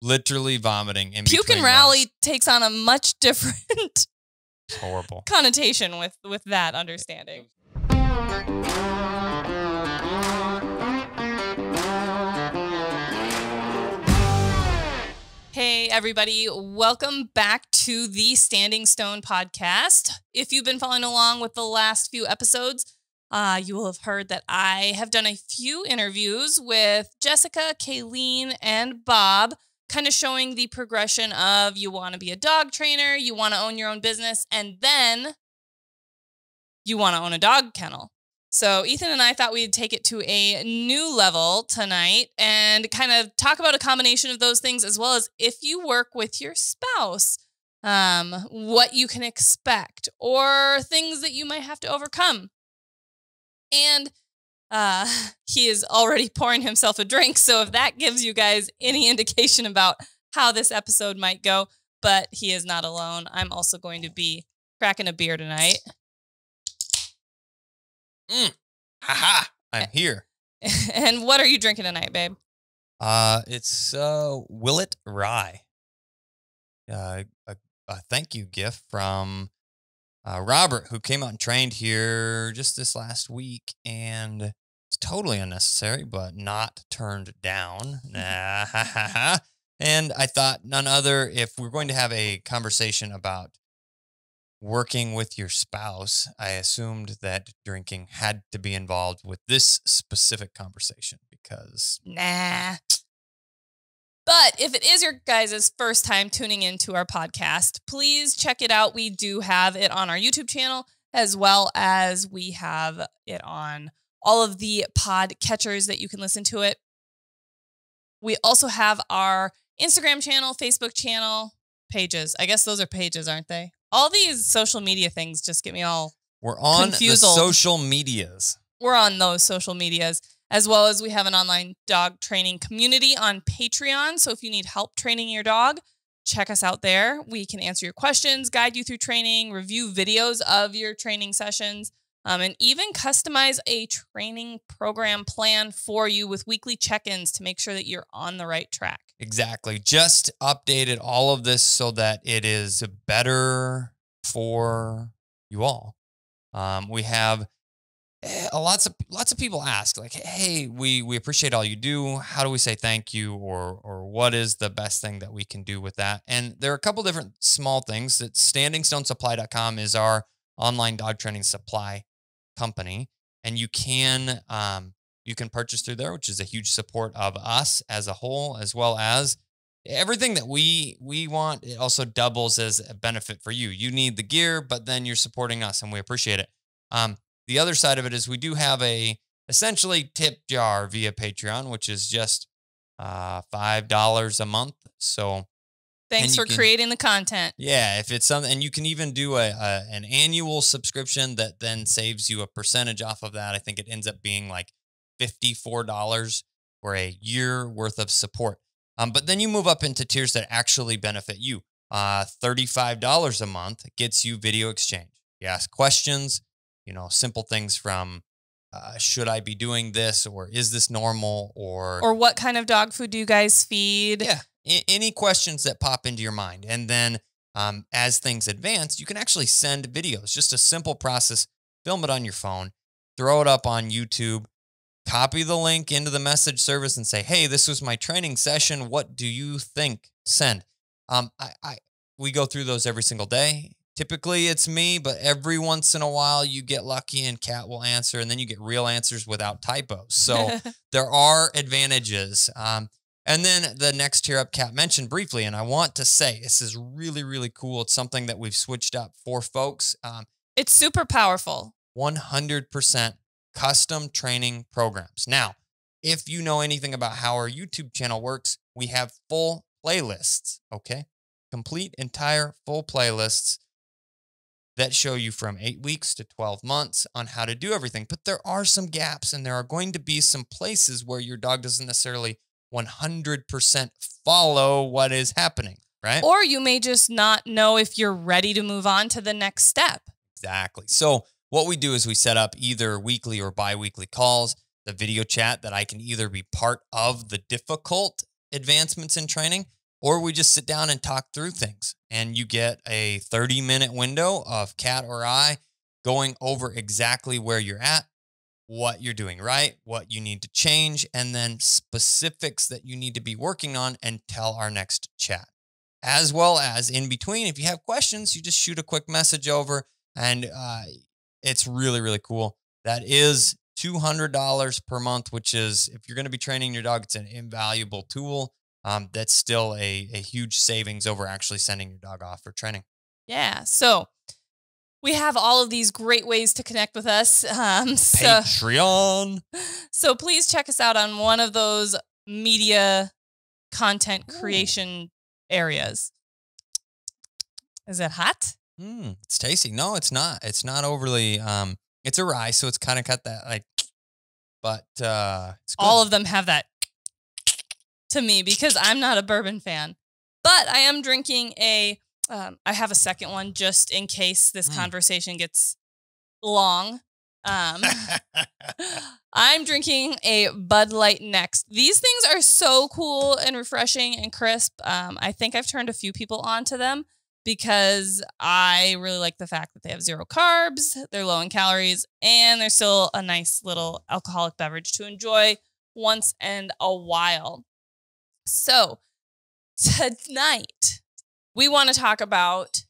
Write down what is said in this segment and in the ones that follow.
literally vomiting in Puke between and rally runs. takes on a much different It's horrible connotation with that understanding. Hey, everybody. Welcome back to the Standing Stone podcast. If you've been following along with the last few episodes, you will have heard that I have done a few interviews with Jessica, Kayleen, and Bob, kind of showing the progression of you want to be a dog trainer, you want to own your own business, and then you want to own a dog kennel. So Ethan and I thought we'd take it to a new level tonight and kind of talk about a combination of those things, as well as if you work with your spouse, what you can expect or things that you might have to overcome. And he is already pouring himself a drink, so if that gives you guys any indication about how this episode might go, but he is not alone. I'm also going to be cracking a beer tonight. Haha, I'm here. And what are you drinking tonight, babe? It's Willet Rye. A thank you gift from Robert, who came out and trained here just this last week, and it's totally unnecessary, but not turned down. And I thought none other, if we're going to have a conversation about working with your spouse, I assumed that drinking had to be involved with this specific conversation because... Nah. But if it is your guys' first time tuning into our podcast, please check it out. We do have it on our YouTube channel, as well as we have it on all of the pod catchers that you can listen to it. We also have our Instagram channel, Facebook channel, pages. I guess those are pages, aren't they? All these social media things just get me all We're on confused. The social medias. We're on those social medias, as well as we have an online dog training community on Patreon. So if you need help training your dog, check us out there. We can answer your questions, guide you through training, review videos of your training sessions, and even customize a training program plan for you with weekly check-ins to make sure that you're on the right track. Exactly. Just updated all of this so that it is better for you all. We have lots of people ask, like, hey, we appreciate all you do. How do we say thank you, or what is the best thing that we can do with that? And there are a couple different small things. That StandingStoneSupply.com is our online dog training supply company, and you can purchase through there, which is a huge support of us as a whole, as well as everything that we want. It also doubles as a benefit for you. You need the gear, but then you're supporting us, and we appreciate it. The other side of it is we do have a essentially tip jar via Patreon, which is just $5 a month. So thanks for creating the content. Yeah, if it's something, and you can even do an annual subscription that then saves you a percentage off of that. I think it ends up being like $54 for a year worth of support. But then you move up into tiers that actually benefit you. $35 a month gets you video exchange. You ask questions, simple things from should I be doing this, or is this normal, or what kind of dog food do you guys feed? Yeah, any questions that pop into your mind. And then as things advance, you can actually send videos. Just a simple process. Film it on your phone, throw it up on YouTube, copy the link into the message service and say, hey, this was my training session. What do you think? Send. We go through those every single day. Typically it's me, but every once in a while you get lucky and Kat will answer, and then you get real answers without typos. So there are advantages. And then the next tier up, Kat mentioned briefly, and I want to say this is really, really cool. It's something that we've switched up for folks. It's super powerful. 100% custom training programs. Now, if you know anything about how our YouTube channel works, we have full playlists, okay? Complete, entire, full playlists that show you from 8 weeks to 12 months on how to do everything. But there are some gaps, and there are going to be some places where your dog doesn't necessarily 100% follow what is happening, right? Or you may just not know if you're ready to move on to the next step. Exactly. So what we do is we set up either weekly or bi-weekly calls, the video chat that I can either be part of the difficult advancements in training, or we just sit down and talk through things. And you get a 30-minute window of Kat or I going over exactly where you're at, what you're doing right, what you need to change, and then specifics that you need to be working on until our next chat. As well as in between, if you have questions, you just shoot a quick message over, and it's really, really cool. That is $200 per month, which is, if you're going to be training your dog, it's an invaluable tool. That's still a huge savings over actually sending your dog off for training. Yeah. So we have all of these great ways to connect with us. Patreon. So please check us out on one of those media content creation areas. Is it hot? It's tasty. No, it's not. It's not overly, it's a rye, so it's kind of got that but it's good. All of them have that to me because I'm not a bourbon fan, but I am drinking I have a second one just in case this conversation gets long. I'm drinking a Bud Light Next. These things are so cool and refreshing and crisp. I think I've turned a few people onto them because I really like the fact that they have 0 carbs, they're low in calories, and they're still a nice little alcoholic beverage to enjoy once in a while. So tonight, we want to talk about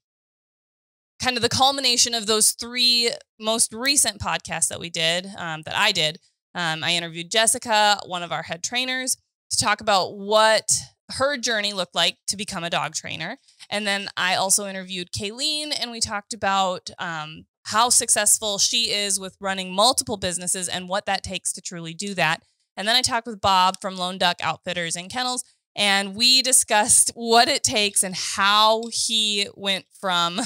kind of the culmination of those 3 most recent podcasts that we did, that I did. I interviewed Jessica, one of our head trainers, to talk about what her journey looked like to become a dog trainer. And then I also interviewed Kayleen, and we talked about how successful she is with running multiple businesses and what that takes to truly do that. And then I talked with Bob from Lone Duck Outfitters and Kennels, and we discussed what it takes and how he went from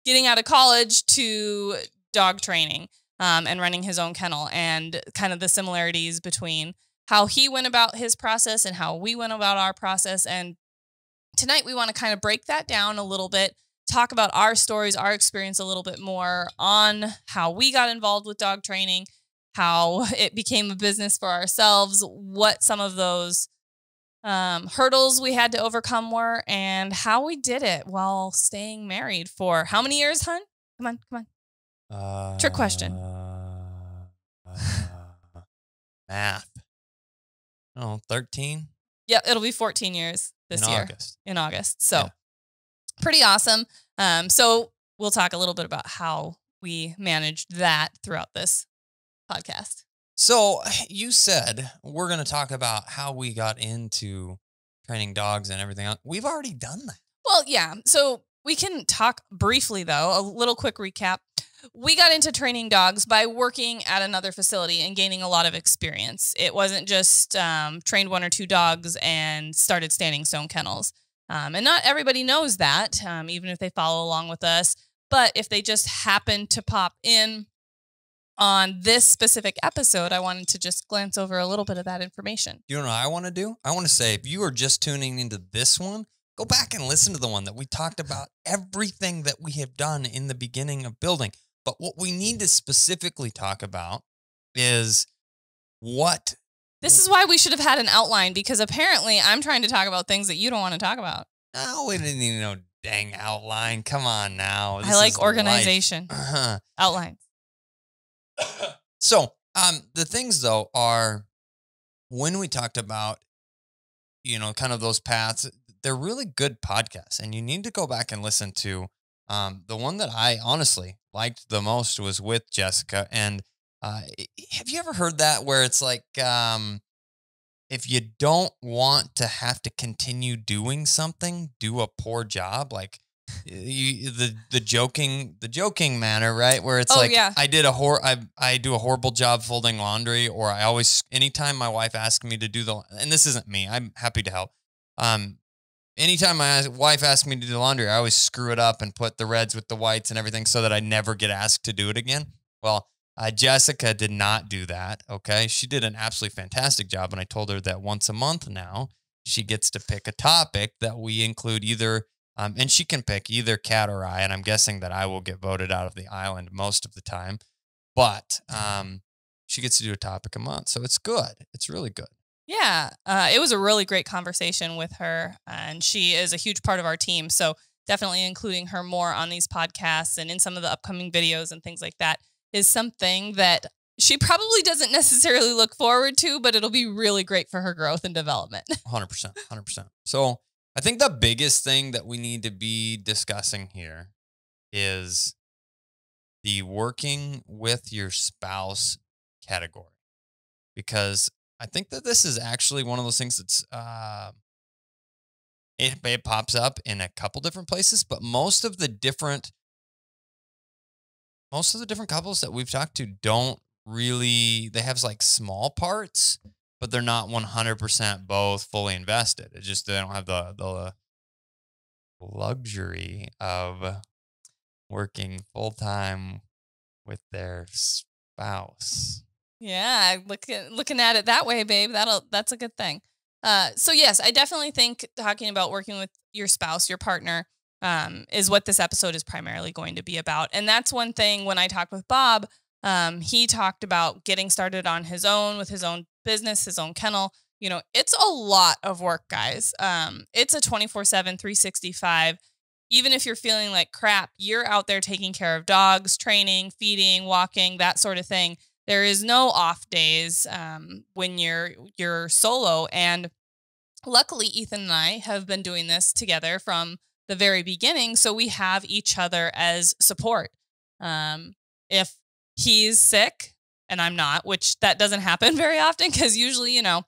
getting out of college to dog training and running his own kennel, and kind of the similarities between how he went about his process and how we went about our process. And tonight we want to kind of break that down a little bit, talk about our stories, our experience a little bit more on how we got involved with dog training, how it became a business for ourselves, what some of those hurdles we had to overcome were, and how we did it while staying married for how many years, hun? Come on. Trick question. Math. Oh, 13? Yep, it'll be 14 years this year. In August. So pretty awesome. So we'll talk a little bit about how we managed that throughout this podcast. So you said we're going to talk about how we got into training dogs and everything else. We've already done that. Well, yeah. So we can talk briefly, though, a little quick recap. We got into training dogs by working at another facility and gaining a lot of experience. It wasn't just trained 1 or 2 dogs and started Standing Stone Kennels. And not everybody knows that, even if they follow along with us. But if they just happen to pop in on this specific episode, I wanted to just glance over a little bit of that information. You know what I want to do? I want to say, if you are just tuning into this one, go back and listen to the one that we talked about everything that we have done in the beginning of building. But what we need to specifically talk about is what... This is why we should have had an outline, because apparently I'm trying to talk about things that you don't want to talk about. No, we didn't need no dang outline. Come on now. I like organization. Outline. So, the things, though, are when we talked about, kind of those paths, they're really good podcasts, and you need to go back and listen to the one that I honestly liked the most was with Jessica. And have you ever heard that where it's like, if you don't want to have to continue doing something, do a poor job, like the joking manner, right? Where it's I do a horrible job folding laundry, or I always, anytime my wife asks me to do and this isn't me, I'm happy to help. Anytime my wife asks me to do the laundry, I always screw it up and put the reds with the whites and everything so that I never get asked to do it again. Well, Jessica did not do that. Okay. She did an absolutely fantastic job. And I told her that once a month now, she gets to pick a topic that we include either, and she can pick either Kat or I, and I'm guessing that I will get voted out of the island most of the time, but she gets to do a topic a month. So it's good. It's really good. Yeah, it was a really great conversation with her, and she is a huge part of our team. So definitely including her more on these podcasts and in some of the upcoming videos and things like that is something that she probably doesn't necessarily look forward to, but it'll be really great for her growth and development. 100%. 100%. So I think the biggest thing that we need to be discussing here is the working with your spouse category, because I think that this is actually one of those things that's it pops up in a couple different places, but most of the different couples that we've talked to don't really, they have like small parts, but they're not 100% both fully invested. It's just they don't have the luxury of working full time with their spouse. Yeah, looking at it that way, babe, that's a good thing. So yes, I definitely think talking about working with your spouse, your partner, is what this episode is primarily going to be about. And that's one thing when I talked with Bob, he talked about getting started on his own with his own business, his own kennel. You know, it's a lot of work, guys. It's a 24/7, 365. Even if you're feeling like crap, you're out there taking care of dogs, training, feeding, walking, that sort of thing. There is no off days when you're solo. And luckily, Ethan and I have been doing this together from the very beginning. So we have each other as support. If he's sick and I'm not, which that doesn't happen very often because usually, you know,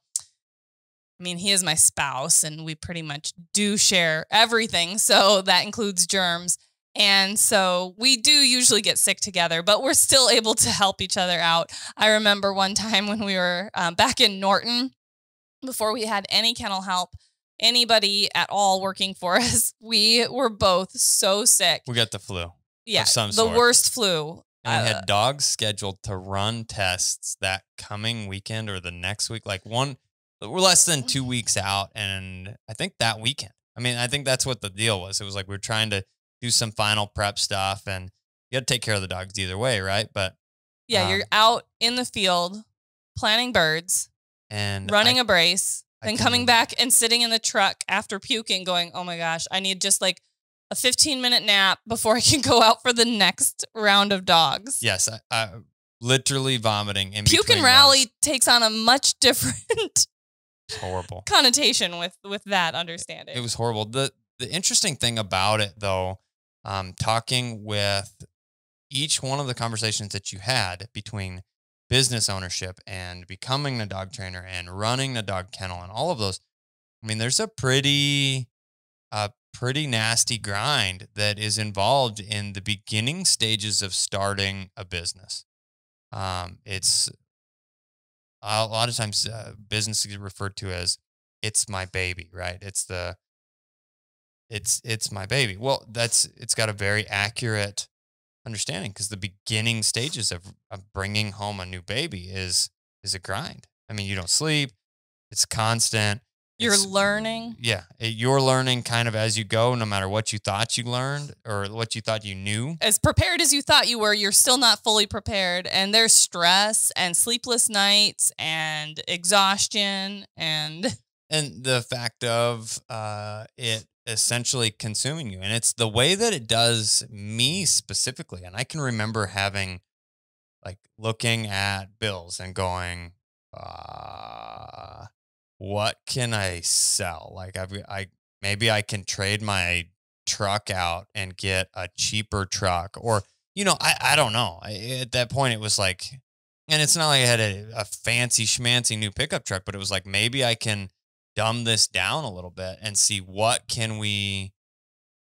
I mean, he is my spouse and we pretty much do share everything. So that includes germs. And so we do usually get sick together, but we're still able to help each other out. I remember one time when we were back in Norton, before we had any kennel help, anybody at all working for us, we were both so sick. We got the flu. Yeah, of some the sort. worst flu. And we had dogs scheduled to run tests that coming weekend or the next week, like we're less than 2 weeks out. And I think that weekend, I mean, I think that's what the deal was. It was like, we're trying to do some final prep stuff and you got to take care of the dogs either way. Right. But yeah, you're out in the field planting birds and running a brace, then coming back and sitting in the truck after puking going, oh my gosh, I need just like a 15-minute nap before I can go out for the next round of dogs. Yes. I literally vomiting in Puke and rally takes on a much different horrible connotation with that understanding. It was horrible. The interesting thing about it though, talking with each one of the conversations that you had between business ownership and becoming a dog trainer and running a dog kennel and all of those, I mean, there's a pretty nasty grind that is involved in the beginning stages of starting a business. It's a lot of times business is referred to as it's my baby, right? It's my baby. Well, it's got a very accurate understanding because the beginning stages of bringing home a new baby is a grind. I mean, you don't sleep. It's constant. You're learning. Yeah. You're learning kind of as you go, no matter what you thought you learned or what you thought you knew. As prepared as you thought you were, you're still not fully prepared. And there's stress and sleepless nights and exhaustion and the fact of it essentially consuming you. And it's the way that it does me specifically. And I can remember having like looking at bills and going, what can I sell? Like maybe I can trade my truck out and get a cheaper truck, or, you know, I don't know. At that point it was like, and it's not like I had a fancy schmancy new pickup truck, but it was like, maybe I can dumb this down a little bit and see where can we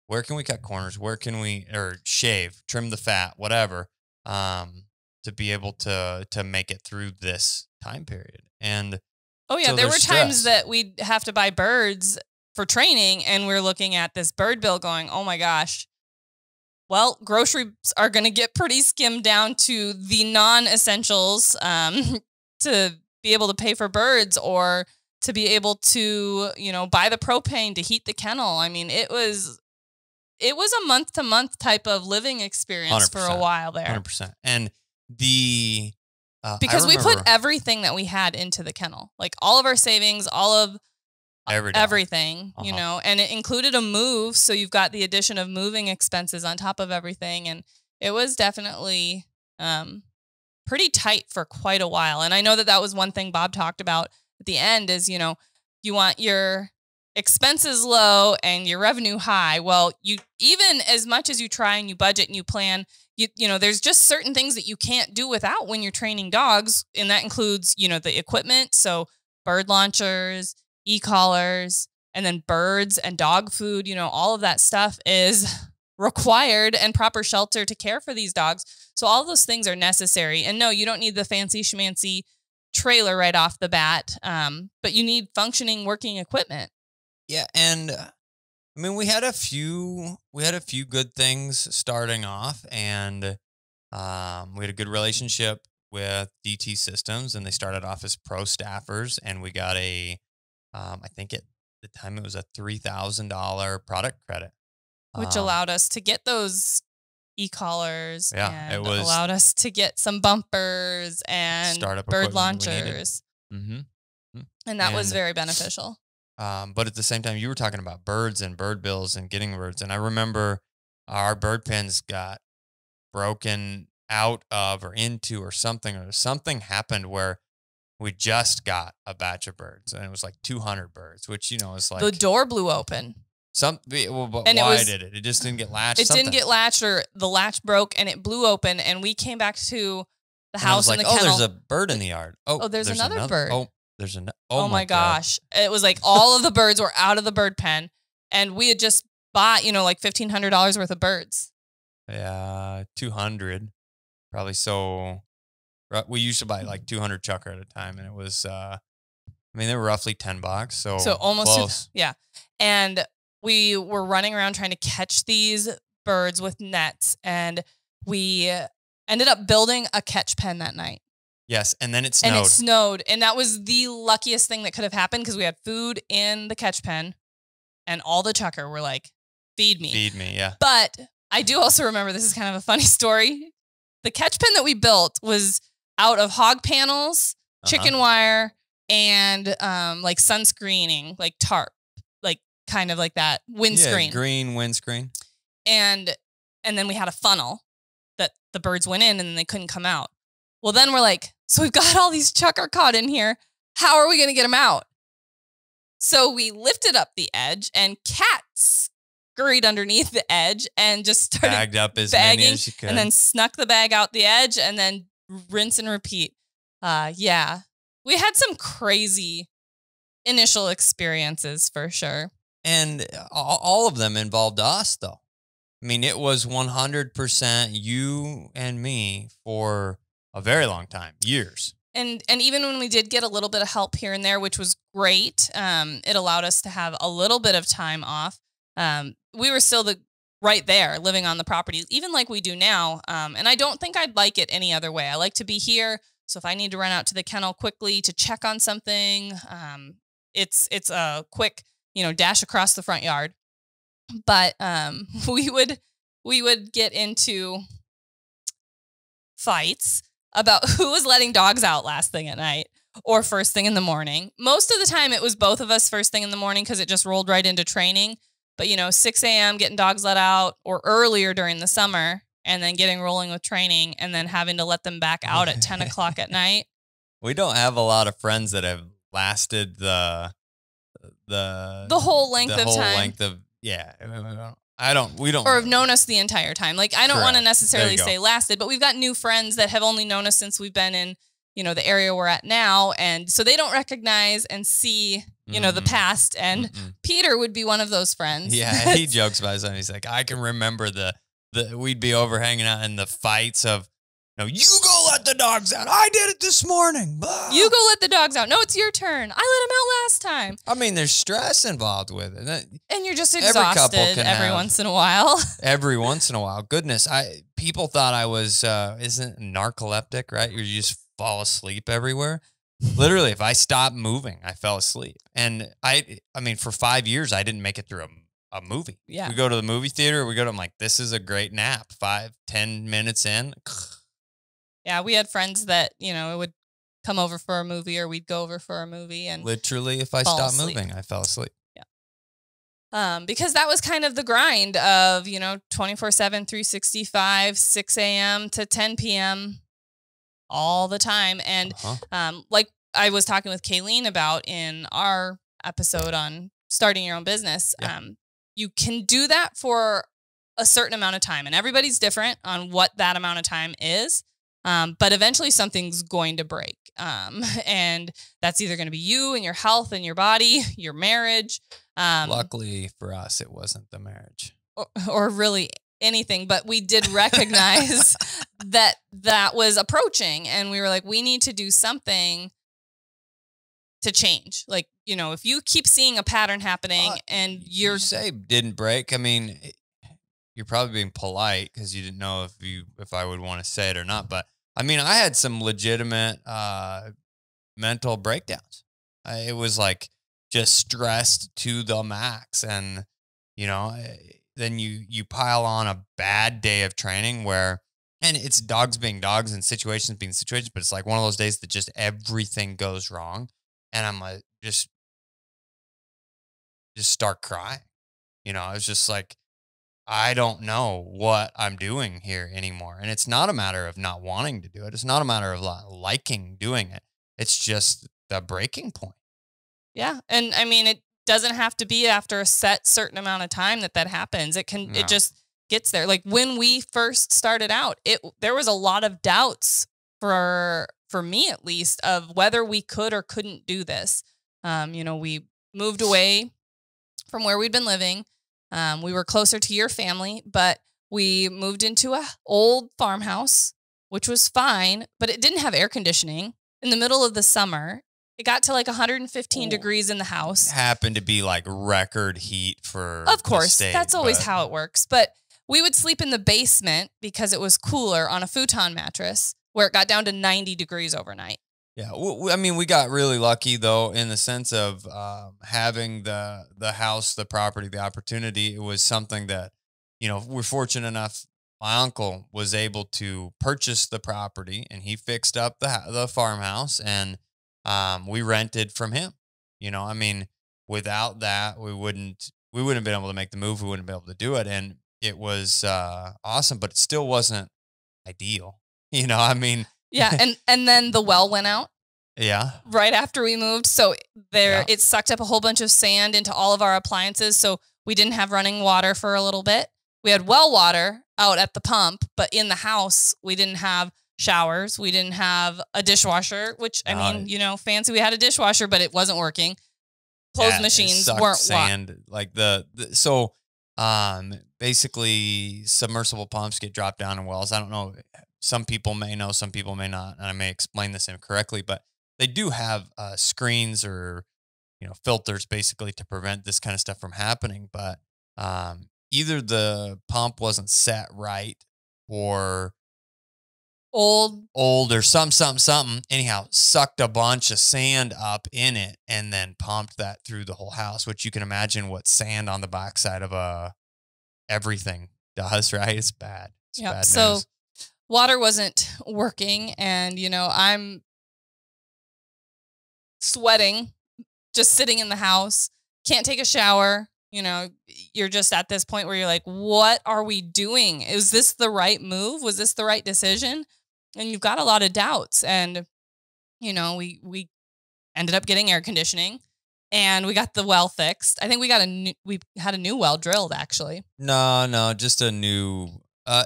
cut corners? Where can we, or shave, trim the fat, whatever, to be able to make it through this time period. And oh yeah, so there were times that we'd have to buy birds for training and we're looking at this bird bill going, oh my gosh, well, groceries are going to get pretty skimmed down to the non-essentials to be able to pay for birds or to be able to, you know, buy the propane to heat the kennel. I mean, it was a month-to-month type of living experience 100%, for a while there. 100%. And the Because we put everything that we had into the kennel, like all of our savings, all of everything, you know, and it included a move. So you've got the addition of moving expenses on top of everything. And it was definitely pretty tight for quite a while. And I know that was one thing Bob talked about at the end is, you know, you want your expenses low and your revenue high. Well, you even as much as you try and you budget and you plan, you know, there's just certain things that you can't do without when you're training dogs. And that includes, you know, the equipment. So bird launchers, e-collars, and then birds and dog food, you know, all of that stuff is required and proper shelter to care for these dogs. So all those things are necessary. And no, you don't need the fancy schmancy trailer right off the bat. But you need functioning, working equipment. Yeah. And I mean, we had a few good things starting off, and we had a good relationship with DT Systems, and they started off as pro staffers, and we got I think at the time it was a $3,000 product credit, which allowed us to get those e-collars. Yeah, and it was allowed us to get some bumpers and bird launchers. Mm-hmm. And that was very beneficial. But at the same time, you were talking about birds and bird bills and getting birds. And I remember our bird pens got broken out of or into or something happened where we just got a batch of birds, and it was like 200 birds, which, you know, is like the door blew open. But why did it? It just didn't get latched. It didn't get latched, or the latch broke and it blew open, and we came back to the house in the kennel. Oh, there's a bird in the yard. Oh, there's another bird. There's another. Oh my gosh. It was like all of the birds were out of the bird pen, and we had just bought, you know, like $1,500 worth of birds. Yeah, 200 probably. So we used to buy like 200 chucker at a time, and it was, I mean, they were roughly $10. So almost close. Yeah. And we were running around trying to catch these birds with nets, and we ended up building a catch pen that night. Yes, and then it snowed. And that was the luckiest thing that could have happened, because we had food in the catch pen, and all the chucker were like, feed me. Feed me, yeah. But I do also remember, this is kind of a funny story. The catch pen that we built was out of hog panels, chicken wire, and like sunscreening, like tarp, like kind of like that windscreen. Yeah, green windscreen. And then we had a funnel that the birds went in and then they couldn't come out. Well, then we're like, so we've got all these chucker caught in here. How are we going to get them out? So we lifted up the edge, and Kat scurried underneath the edge and just started bagged up as bagging, many as she could, and then snuck the bag out the edge, and then rinse and repeat. Yeah, we had some crazy initial experiences for sure. And all of them involved us, though. I mean, it was 100% you and me for a very long time, years. And even when we did get a little bit of help here and there, which was great, it allowed us to have a little bit of time off. We were still right there living on the property, even like we do now. And I don't think I'd like it any other way. I like to be here. So if I need to run out to the kennel quickly to check on something, it's a quick, you know, dash across the front yard. But we would get into fights about who was letting dogs out last thing at night or first thing in the morning. Most of the time it was both of us first thing in the morning, because it just rolled right into training. But, you know, 6 a.m. getting dogs let out, or earlier during the summer, and then getting rolling with training, and then having to let them back out at 10 o'clock at night. We don't have a lot of friends that have lasted the whole length of time. We don't. Or have known us the entire time. Like, I don't want to necessarily say lasted, but we've got new friends that have only known us since we've been in, you know, the area we're at now. And so they don't recognize and see, you know, the past. And Peter would be one of those friends. Yeah, he jokes about it. He's like, I can remember we'd be over hanging out in the fights of, no, you go let the dogs out. I did it this morning. Blah. You go let the dogs out. No, it's your turn. I let them out last time. I mean, there's stress involved with it. And you're just exhausted every once in a while. Every once in a while. Goodness, people thought I was, isn't narcoleptic, right? You just fall asleep everywhere. Literally, if I stopped moving, I fell asleep. And I mean, for 5 years, I didn't make it through a movie. Yeah. We go to the movie theater. I'm like, this is a great nap. 5-10 minutes in. Yeah, we had friends that, it would come over for a movie or we'd go over for a movie and literally if I stopped moving, I fell asleep. Yeah. Because that was kind of the grind of, 24/7, 365, 6 a.m. to 10 p.m. all the time. And like I was talking with Kayleen about in our episode on starting your own business, you can do that for a certain amount of time. And everybody's different on what that amount of time is. But eventually something's going to break. And that's either going to be you and your health and your body, your marriage. Luckily for us, it wasn't the marriage. Or really anything. But we did recognize that was approaching. And we were like, we need to do something to change. Like, if you keep seeing a pattern happening and you say didn't break, I mean, you're probably being polite because you didn't know if I would want to say it or not. But I mean, I had some legitimate mental breakdowns. It was like just stressed to the max, and then you pile on a bad day of training and it's dogs being dogs and situations being situations, but it's like one of those days that just everything goes wrong, and I'm like just start crying. It's just like, I don't know what I'm doing here anymore. And it's not a matter of not wanting to do it. It's not a matter of liking doing it. It's just the breaking point. Yeah. And I mean, it doesn't have to be after a certain amount of time that happens. It just gets there. Like when we first started out, there was a lot of doubts for me, at least, of whether we could or couldn't do this. We moved away from where we'd been living. We were closer to your family, but we moved into a old farmhouse, which was fine, but it didn't have air conditioning. In the middle of the summer, it got to like 115 degrees in the house. It happened to be like record heat for Of course, the state, that's always how it works. But we would sleep in the basement because it was cooler on a futon mattress where it got down to 90 degrees overnight. Yeah, I mean, we got really lucky, though, in the sense of having the house, the property, the opportunity. It was something that, we're fortunate enough. My uncle was able to purchase the property, and he fixed up the farmhouse, and we rented from him. I mean, without that, we wouldn't have been able to make the move. We wouldn't have been able to do it, and it was awesome, but it still wasn't ideal. I mean. Yeah, and then the well went out. Yeah. Right after we moved. So it sucked up a whole bunch of sand into all of our appliances. So we didn't have running water for a little bit. We had well water out at the pump, but in the house, we didn't have showers. We didn't have a dishwasher, which, I mean, fancy. We had a dishwasher, but it wasn't working. Clothes machines weren't sand. Like basically submersible pumps get dropped down in wells. I don't know. Some people may know, some people may not, and I may explain this incorrectly, but they do have screens or filters basically to prevent this kind of stuff from happening. But either the pump wasn't set right or old or something. Anyhow, sucked a bunch of sand up in it and then pumped that through the whole house, which you can imagine what sand on the backside of everything does, right? It's bad. It's bad news. So water wasn't working, and I'm sweating just sitting in the house, can't take a shower. You're just at this point where you're like, what are we doing? Is this the right move? Was this the right decision? And you've got a lot of doubts. And we ended up getting air conditioning, and we got the well fixed. I think we had a new well drilled, actually. No, just a new.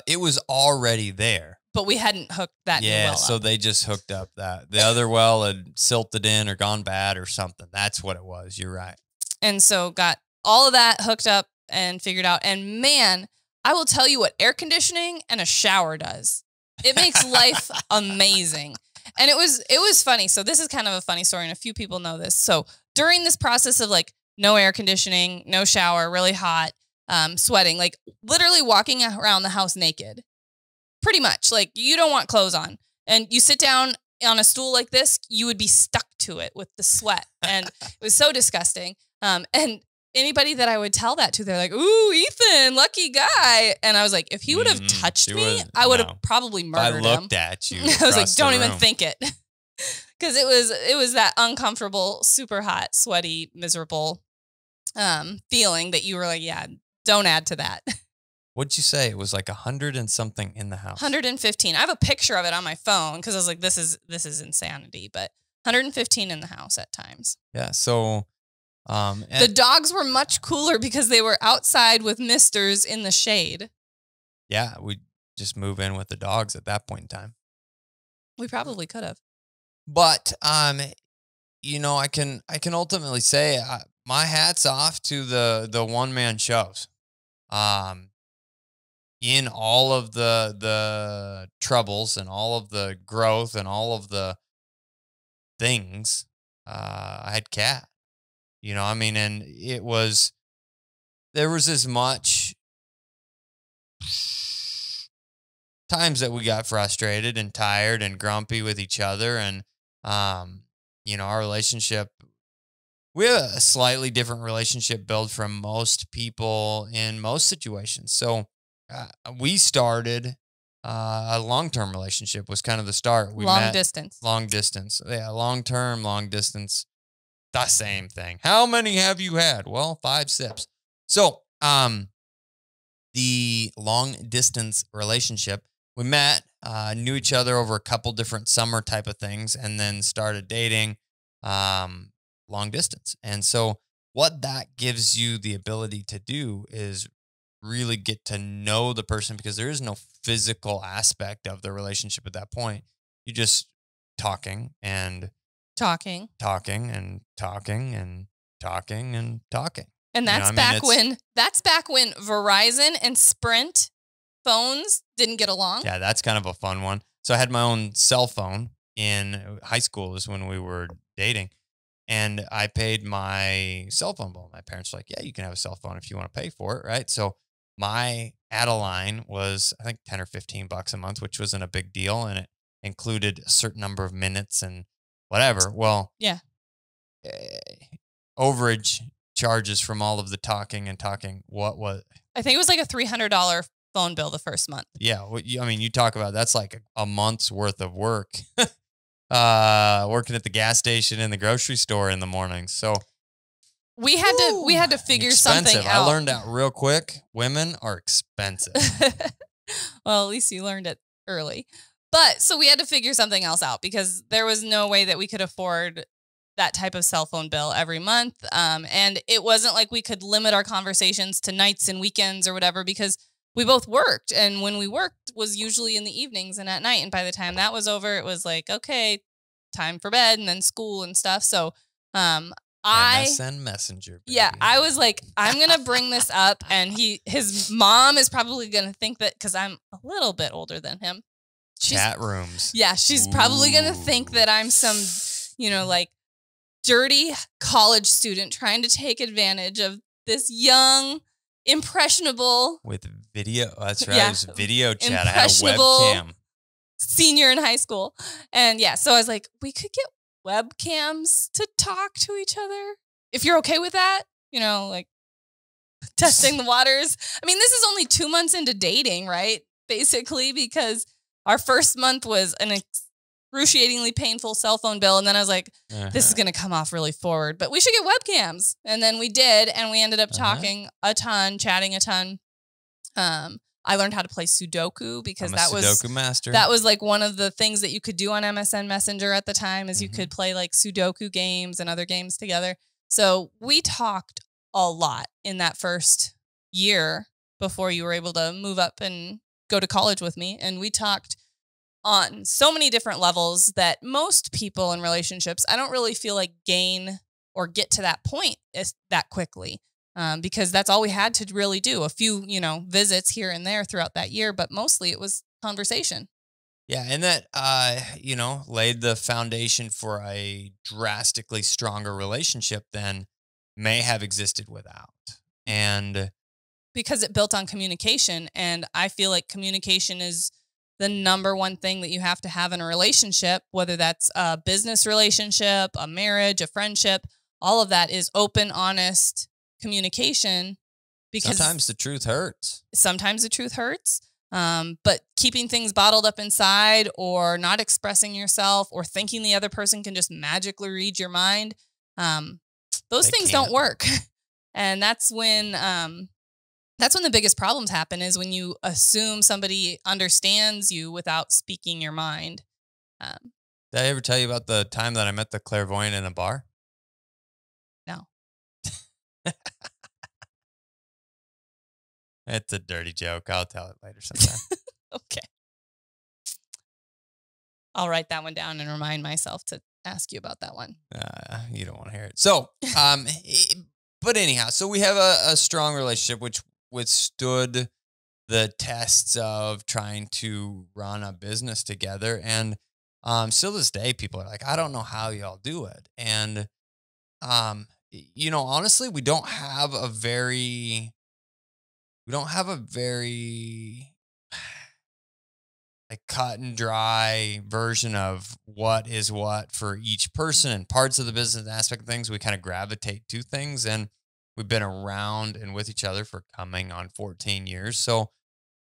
It was already there, but we hadn't hooked that new well up. So they just hooked up that. The other well had silted in or gone bad or something. That's what it was. You're right. And so got all of that hooked up and figured out. And man, I will tell you what air conditioning and a shower does. It makes life amazing. And it was funny. So this is kind of a funny story, and a few people know this. So during this process of like no air conditioning, no shower, really hot, sweating, like literally walking around the house naked. Pretty much, like you don't want clothes on, and you sit down on a stool like this, you would be stuck to it with the sweat, and it was so disgusting. And anybody that I would tell that to, they're like, "Ooh, Ethan, lucky guy." And I was like, if he would have touched me, I would have probably murdered him. I looked at you. I was like, don't even think it. Because it was that uncomfortable, super hot, sweaty, miserable feeling that you were like, yeah, don't add to that. What'd you say? It was like 100 and something in the house. 115. I have a picture of it on my phone because I was like, this is insanity. But 115 in the house at times. Yeah. So the dogs were much cooler because they were outside with misters in the shade. Yeah, we just move in with the dogs at that point in time. We probably could have. But you know, I can ultimately say my hat's off to the one-man shows. In all of the troubles and all of the growth and all of the things, I had Kat. You know, I mean, and there was as much times that we got frustrated and tired and grumpy with each other. And, you know, our relationship, we have a slightly different relationship build from most people in most situations. So we started a long-term relationship was kind of the start. We Long met distance. Long distance. Yeah, long-term, long distance. The same thing. How many have you had? Well, 5 sips. So, the long distance relationship, we met, knew each other over a couple different summer type of things, and then started dating, long distance. And so what that gives you the ability to do is really get to know the person, because there is no physical aspect of the relationship at that point. You just talking and talking. And that's that's back when Verizon and Sprint phones didn't get along. Yeah, that's kind of a fun one. So I had my own cell phone in high school is when we were dating, and I paid my cell phone bill. My parents were like, yeah, you can have a cell phone if you want to pay for it, right? So my add-a-line was, I think, 10 or 15 bucks a month, which wasn't a big deal, and it included a certain number of minutes and whatever. Well, yeah. Overage charges from all of the talking. What was? I think it was like a $300 phone bill the first month. Yeah, I mean, you talk about that's like a month's worth of work. Working at the gas station and the grocery store in the mornings. So we had to figure something out. I learned out real quick. Women are expensive. Well, at least you learned it early. But so we had to figure something else out because there was no way that we could afford that type of cell phone bill every month. And it wasn't like we could limit our conversations to nights and weekends or whatever, because we both worked. And when we worked was usually in the evenings and at night. And by the time that was over, it was like, okay, time for bed and then school and stuff. So MSN Messenger. Baby. Yeah, I was like, I'm going to bring this up. And his mom is probably going to think that, because I'm a little bit older than him. Chat rooms. Yeah, she's probably going to think that I'm some, like dirty college student trying to take advantage of this young, impressionable. With video. That's right. Yeah, it was video chat. I had a webcam. Senior in high school. And yeah, so I was like, we could get webcams to talk to each other. If you're okay with that, like testing the waters. I mean, this is only 2 months into dating, right? Basically, because our first month was an excruciatingly painful cell phone bill. And then I was like, this is going to come off really forward, but we should get webcams. And then we did. And we ended up talking a ton, chatting a ton. I learned how to play Sudoku because Sudoku master. That was like one of the things that you could do on MSN Messenger at the time is you could play like Sudoku games and other games together. So we talked a lot in that first year before you were able to move up and go to college with me. And we talked on so many different levels that most people in relationships, I don't really feel like gain or get to that point that quickly. Because that's all we had to really do. A few, visits here and there throughout that year, but mostly it was conversation. Yeah. And that, laid the foundation for a drastically stronger relationship than may have existed without. And because it built on communication. And I feel like communication is the number one thing that you have to have in a relationship, whether that's a business relationship, a marriage, a friendship, all of that is open, honest communication because sometimes the truth hurts. Sometimes the truth hurts. But keeping things bottled up inside or not expressing yourself or thinking the other person can just magically read your mind, those things don't work. And that's when the biggest problems happen, is when you assume somebody understands you without speaking your mind. Did I ever tell you about the time that I met the clairvoyant in a bar? No. It's a dirty joke. I'll tell it later sometime. Okay. I'll write that one down and remind myself to ask you about that one. You don't want to hear it. So, but anyhow, so we have a strong relationship which withstood the tests of trying to run a business together. And still this day, people are like, I don't know how y'all do it. And, honestly, we don't have a very like cut and dry version of what is what for each person and parts of the business aspect of things. We kind of gravitate to things, and we've been around and with each other for coming on 14 years. So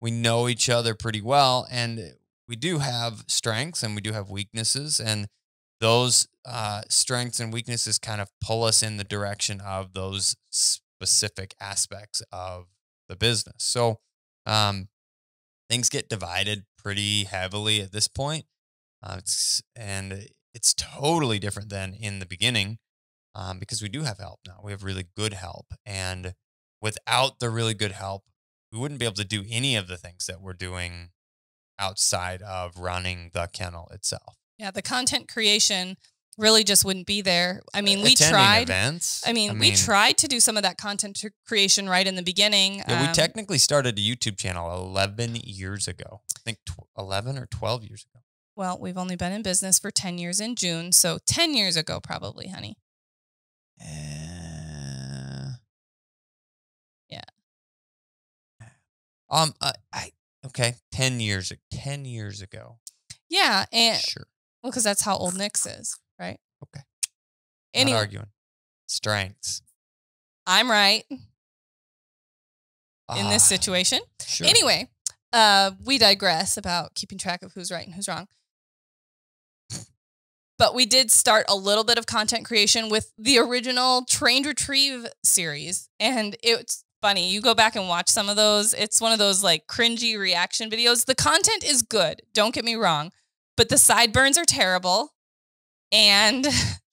we know each other pretty well, and we do have strengths and we do have weaknesses, and those strengths and weaknesses kind of pull us in the direction of those specific aspects of the business. So things get divided pretty heavily at this point. It's totally different than in the beginning because we do have help now. We have really good help. And without the really good help, we wouldn't be able to do any of the things that we're doing outside of running the kennel itself. Yeah, the content creation really just wouldn't be there. I mean, we Attending tried events. We tried to do some of that content creation right in the beginning. Yeah, we technically started a YouTube channel 11 years ago. I think 11 or 12 years ago. Well, we've only been in business for 10 years in June, so 10 years ago probably, honey. Yeah. Okay, 10 years ago. Yeah, and sure. Well, because that's how old Nix is, right? Okay. Anyway, not arguing. Strengths. I'm right in this situation. Sure. Anyway, we digress about keeping track of who's right and who's wrong. But we did start a little bit of content creation with the original Trained Retrieve series. And it's funny. You go back and watch some of those. It's one of those like cringy reaction videos. The content is good. Don't get me wrong. But the sideburns are terrible. And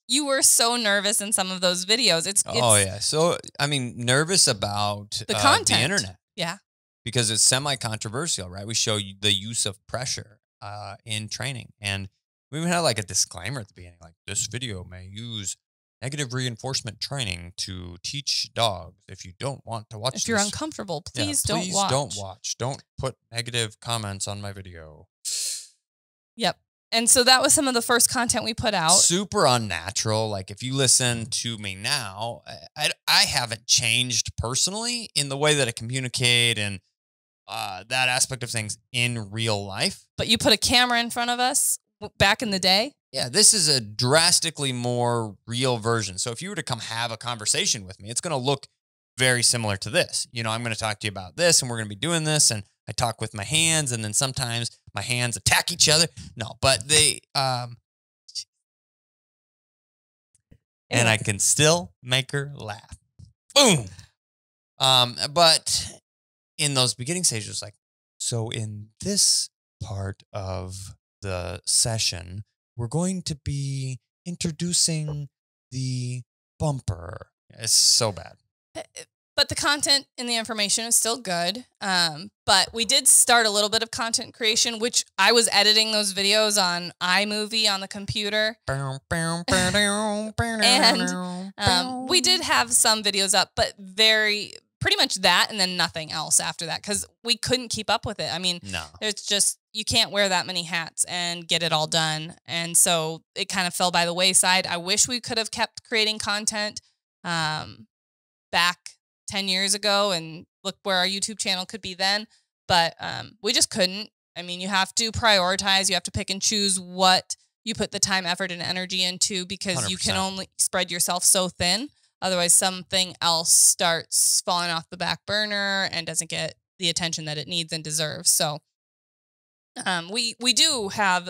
you were so nervous in some of those videos. It's yeah. So, I mean, nervous about the content. The internet. Yeah. Because it's semi-controversial, right? We show you the use of pressure in training. And we even had like a disclaimer at the beginning, like this video may use negative reinforcement training to teach dogs. If you don't want to watch If you're uncomfortable, please don't watch. Don't put negative comments on my video. Yep. And so that was some of the first content we put out. Super unnatural. Like if you listen to me now, I haven't changed personally in the way that I communicate and that aspect of things in real life. But you put a camera in front of us back in the day. Yeah, this is a drastically more real version. So if you were to come have a conversation with me, it's going to look very similar to this. You know, I'm going to talk to you about this and we're going to be doing this. And I talk with my hands and then sometimes my hands attack each other. No, but they, and I can still make her laugh. Boom. But in those beginning stages, like, so in this part of the session, we're going to be introducing the bumper. It's so bad. But the content and the information is still good. But we did start a little bit of content creation, which I was editing those videos on iMovie on the computer. And we did have some videos up, but pretty much that and then nothing else after that because we couldn't keep up with it. I mean, it's just, you can't wear that many hats and get it all done. And so it kind of fell by the wayside. I wish we could have kept creating content back 10 years ago and look where our YouTube channel could be then. But we just couldn't. I mean, you have to prioritize. You have to pick and choose what you put the time, effort, and energy into because 100%. You can only spread yourself so thin. Otherwise, something else starts falling off the back burner and doesn't get the attention that it needs and deserves. So we do have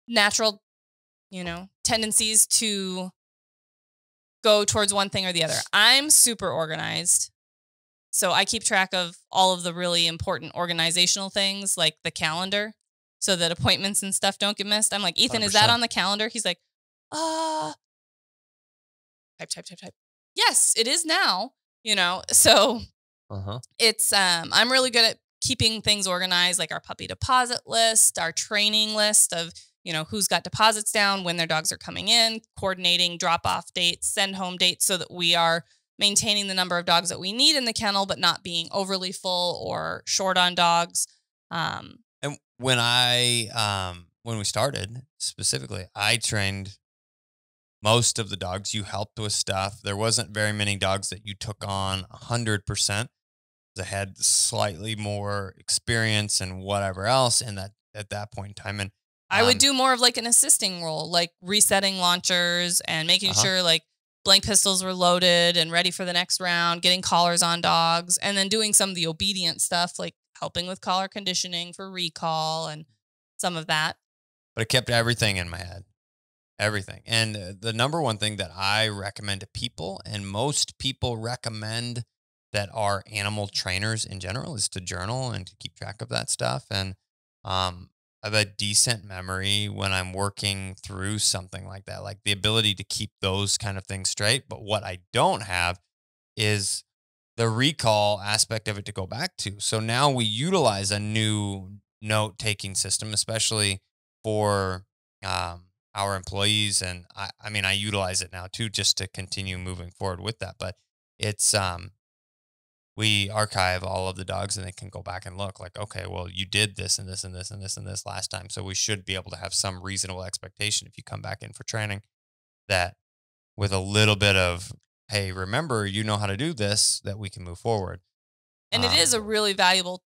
natural, tendencies to go towards one thing or the other. I'm super organized. So I keep track of all of the really important organizational things like the calendar so that appointments and stuff don't get missed. I'm like, Ethan, 100%. Is that on the calendar? He's like, type. Yes, it is now, So it's, I'm really good at keeping things organized, like our puppy deposit list, our training list of, who's got deposits down, when their dogs are coming in, coordinating drop-off dates, send home dates so that we are maintaining the number of dogs that we need in the kennel, but not being overly full or short on dogs. And when we started specifically, I trained most of the dogs. You helped with stuff. There wasn't very many dogs that you took on 100%. That had slightly more experience and whatever else in that at that point in time. And I would do more of like an assisting role, like resetting launchers and making sure like blank pistols were loaded and ready for the next round, getting collars on dogs, and then doing some of the obedient stuff, like helping with collar conditioning for recall and some of that. But it kept everything in my head. Everything. And the number one thing that I recommend to people, and most people recommend that are animal trainers in general, is to journal and to keep track of that stuff. And I have a decent memory when I'm working through something like that, like the ability to keep those kind of things straight. But what I don't have is the recall aspect of it to go back to. So now we utilize a new note-taking system, especially for our employees. And I utilize it now too, just to continue moving forward with that. But it's, we archive all of the dogs and they can go back and look like, okay, well, you did this and this and this and this and this last time. So we should be able to have some reasonable expectation if you come back in for training that with a little bit of, hey, remember, you know how to do this, that we can move forward. And it is a really valuable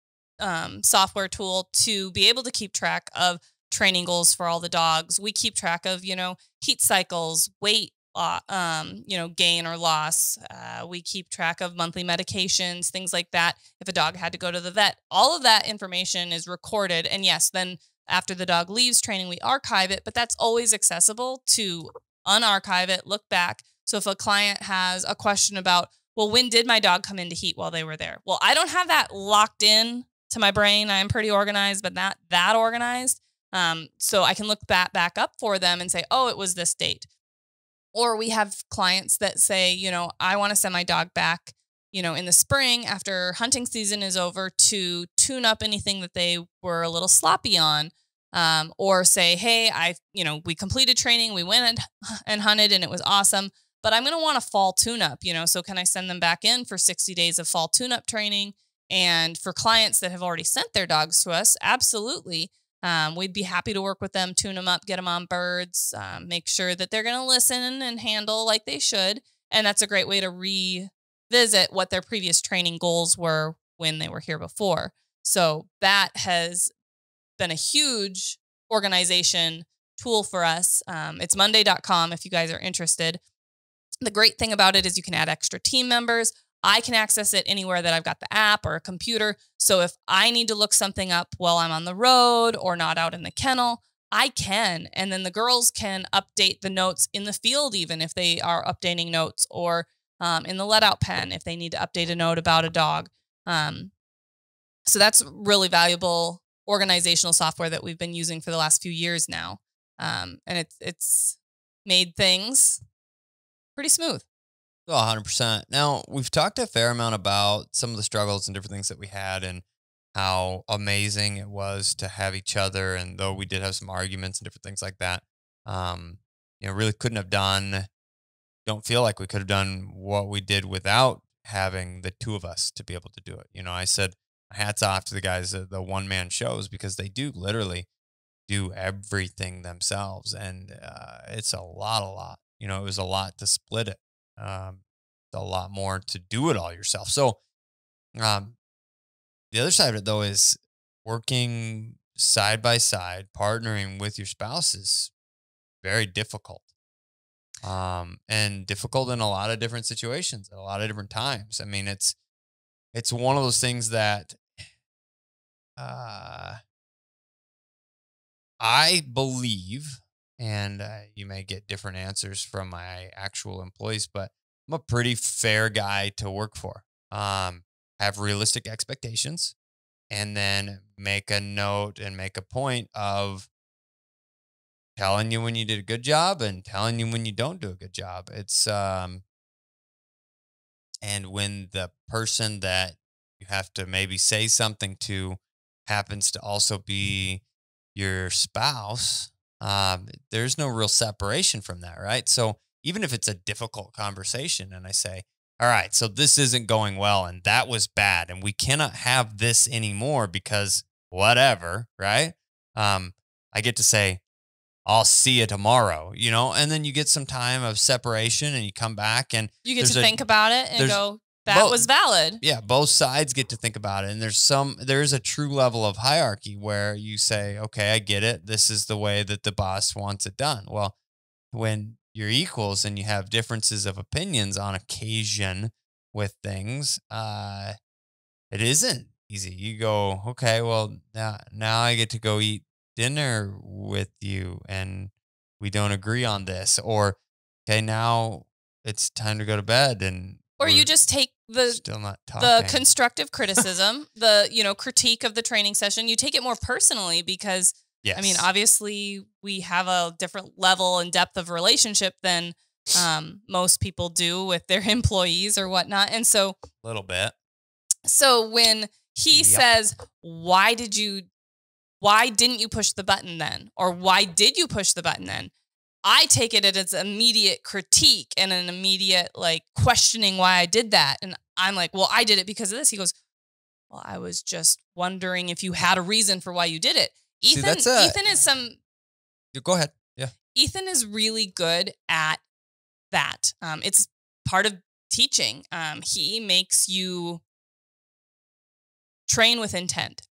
software tool to be able to keep track of training goals for all the dogs. We keep track of, heat cycles, weight, gain or loss. We keep track of monthly medications, things like that. If a dog had to go to the vet, all of that information is recorded. And yes, then after the dog leaves training, we archive it, but that's always accessible to unarchive it, look back. So if a client has a question about, well, when did my dog come into heat while they were there? Well, I don't have that locked in to my brain. I'm pretty organized, but not that organized. So I can look that back up for them and say, oh, it was this date. Or we have clients that say, I want to send my dog back, in the spring after hunting season is over to tune up anything that they were a little sloppy on. Or say, hey, we completed training, we went and hunted and it was awesome, but I'm going to want a fall tune-up, so can I send them back in for 60 days of fall tune-up training? And for clients that have already sent their dogs to us, absolutely. We'd be happy to work with them, tune them up, get them on birds, make sure that they're going to listen and handle like they should. And that's a great way to revisit what their previous training goals were when they were here before. So that has been a huge organization tool for us. It's monday.com if you guys are interested. The great thing about it is you can add extra team members. I can access it anywhere that I've got the app or a computer. So if I need to look something up while I'm on the road or not out in the kennel, I can. And then the girls can update the notes in the field, even if they are updating notes, or in the let out pen if they need to update a note about a dog. So that's really valuable organizational software that we've been using for the last few years now. And it's made things pretty smooth. Oh, 100%. Now, we've talked a fair amount about some of the struggles and different things that we had and how amazing it was to have each other. And though we did have some arguments and different things like that, really don't feel like we could have done what we did without having the two of us to be able to do it. I said, hats off to the guys at the one-man shows, because they do literally do everything themselves. And it's a lot. It was a lot to split it. A lot more to do it all yourself. So the other side of it, though, is working side by side, partnering with your spouse is very difficult. and difficult in a lot of different situations at a lot of different times. I mean, it's one of those things that I believe, and you may get different answers from my actual employees, but I'm a pretty fair guy to work for. Have realistic expectations, and then make a note and make a point of telling you when you did a good job and telling you when you don't do a good job. It's and when the person that you have to maybe say something to happens to also be your spouse, there's no real separation from that, right? So even if it's a difficult conversation and I say, all right, so this isn't going well and that was bad and we cannot have this anymore because whatever, right? I get to say, I'll see you tomorrow, and then you get some time of separation and you come back and you get to think about it and go, that was valid. Yeah, both sides get to think about it. And there's a true level of hierarchy where you say, okay, I get it. This is the way that the boss wants it done. Well, when you're equals and you have differences of opinions on occasion with things, it isn't easy. You go, okay, well, now I get to go eat dinner with you and we don't agree on this. Or, okay, now it's time to go to bed and or you just take still not talking. The constructive criticism, the critique of the training session, you take it more personally because yes. I mean, obviously we have a different level and depth of relationship than most people do with their employees or whatnot. And so a little bit. So when he says, why didn't you push the button then? Or why did you push the button then? I take it as immediate critique and an immediate questioning why I did that. And I'm like, well, I did it because of this. He goes, well, I was just wondering if you had a reason for why you did it. Ethan is go ahead. Yeah. Ethan is really good at that. It's part of teaching. He makes you train with intent.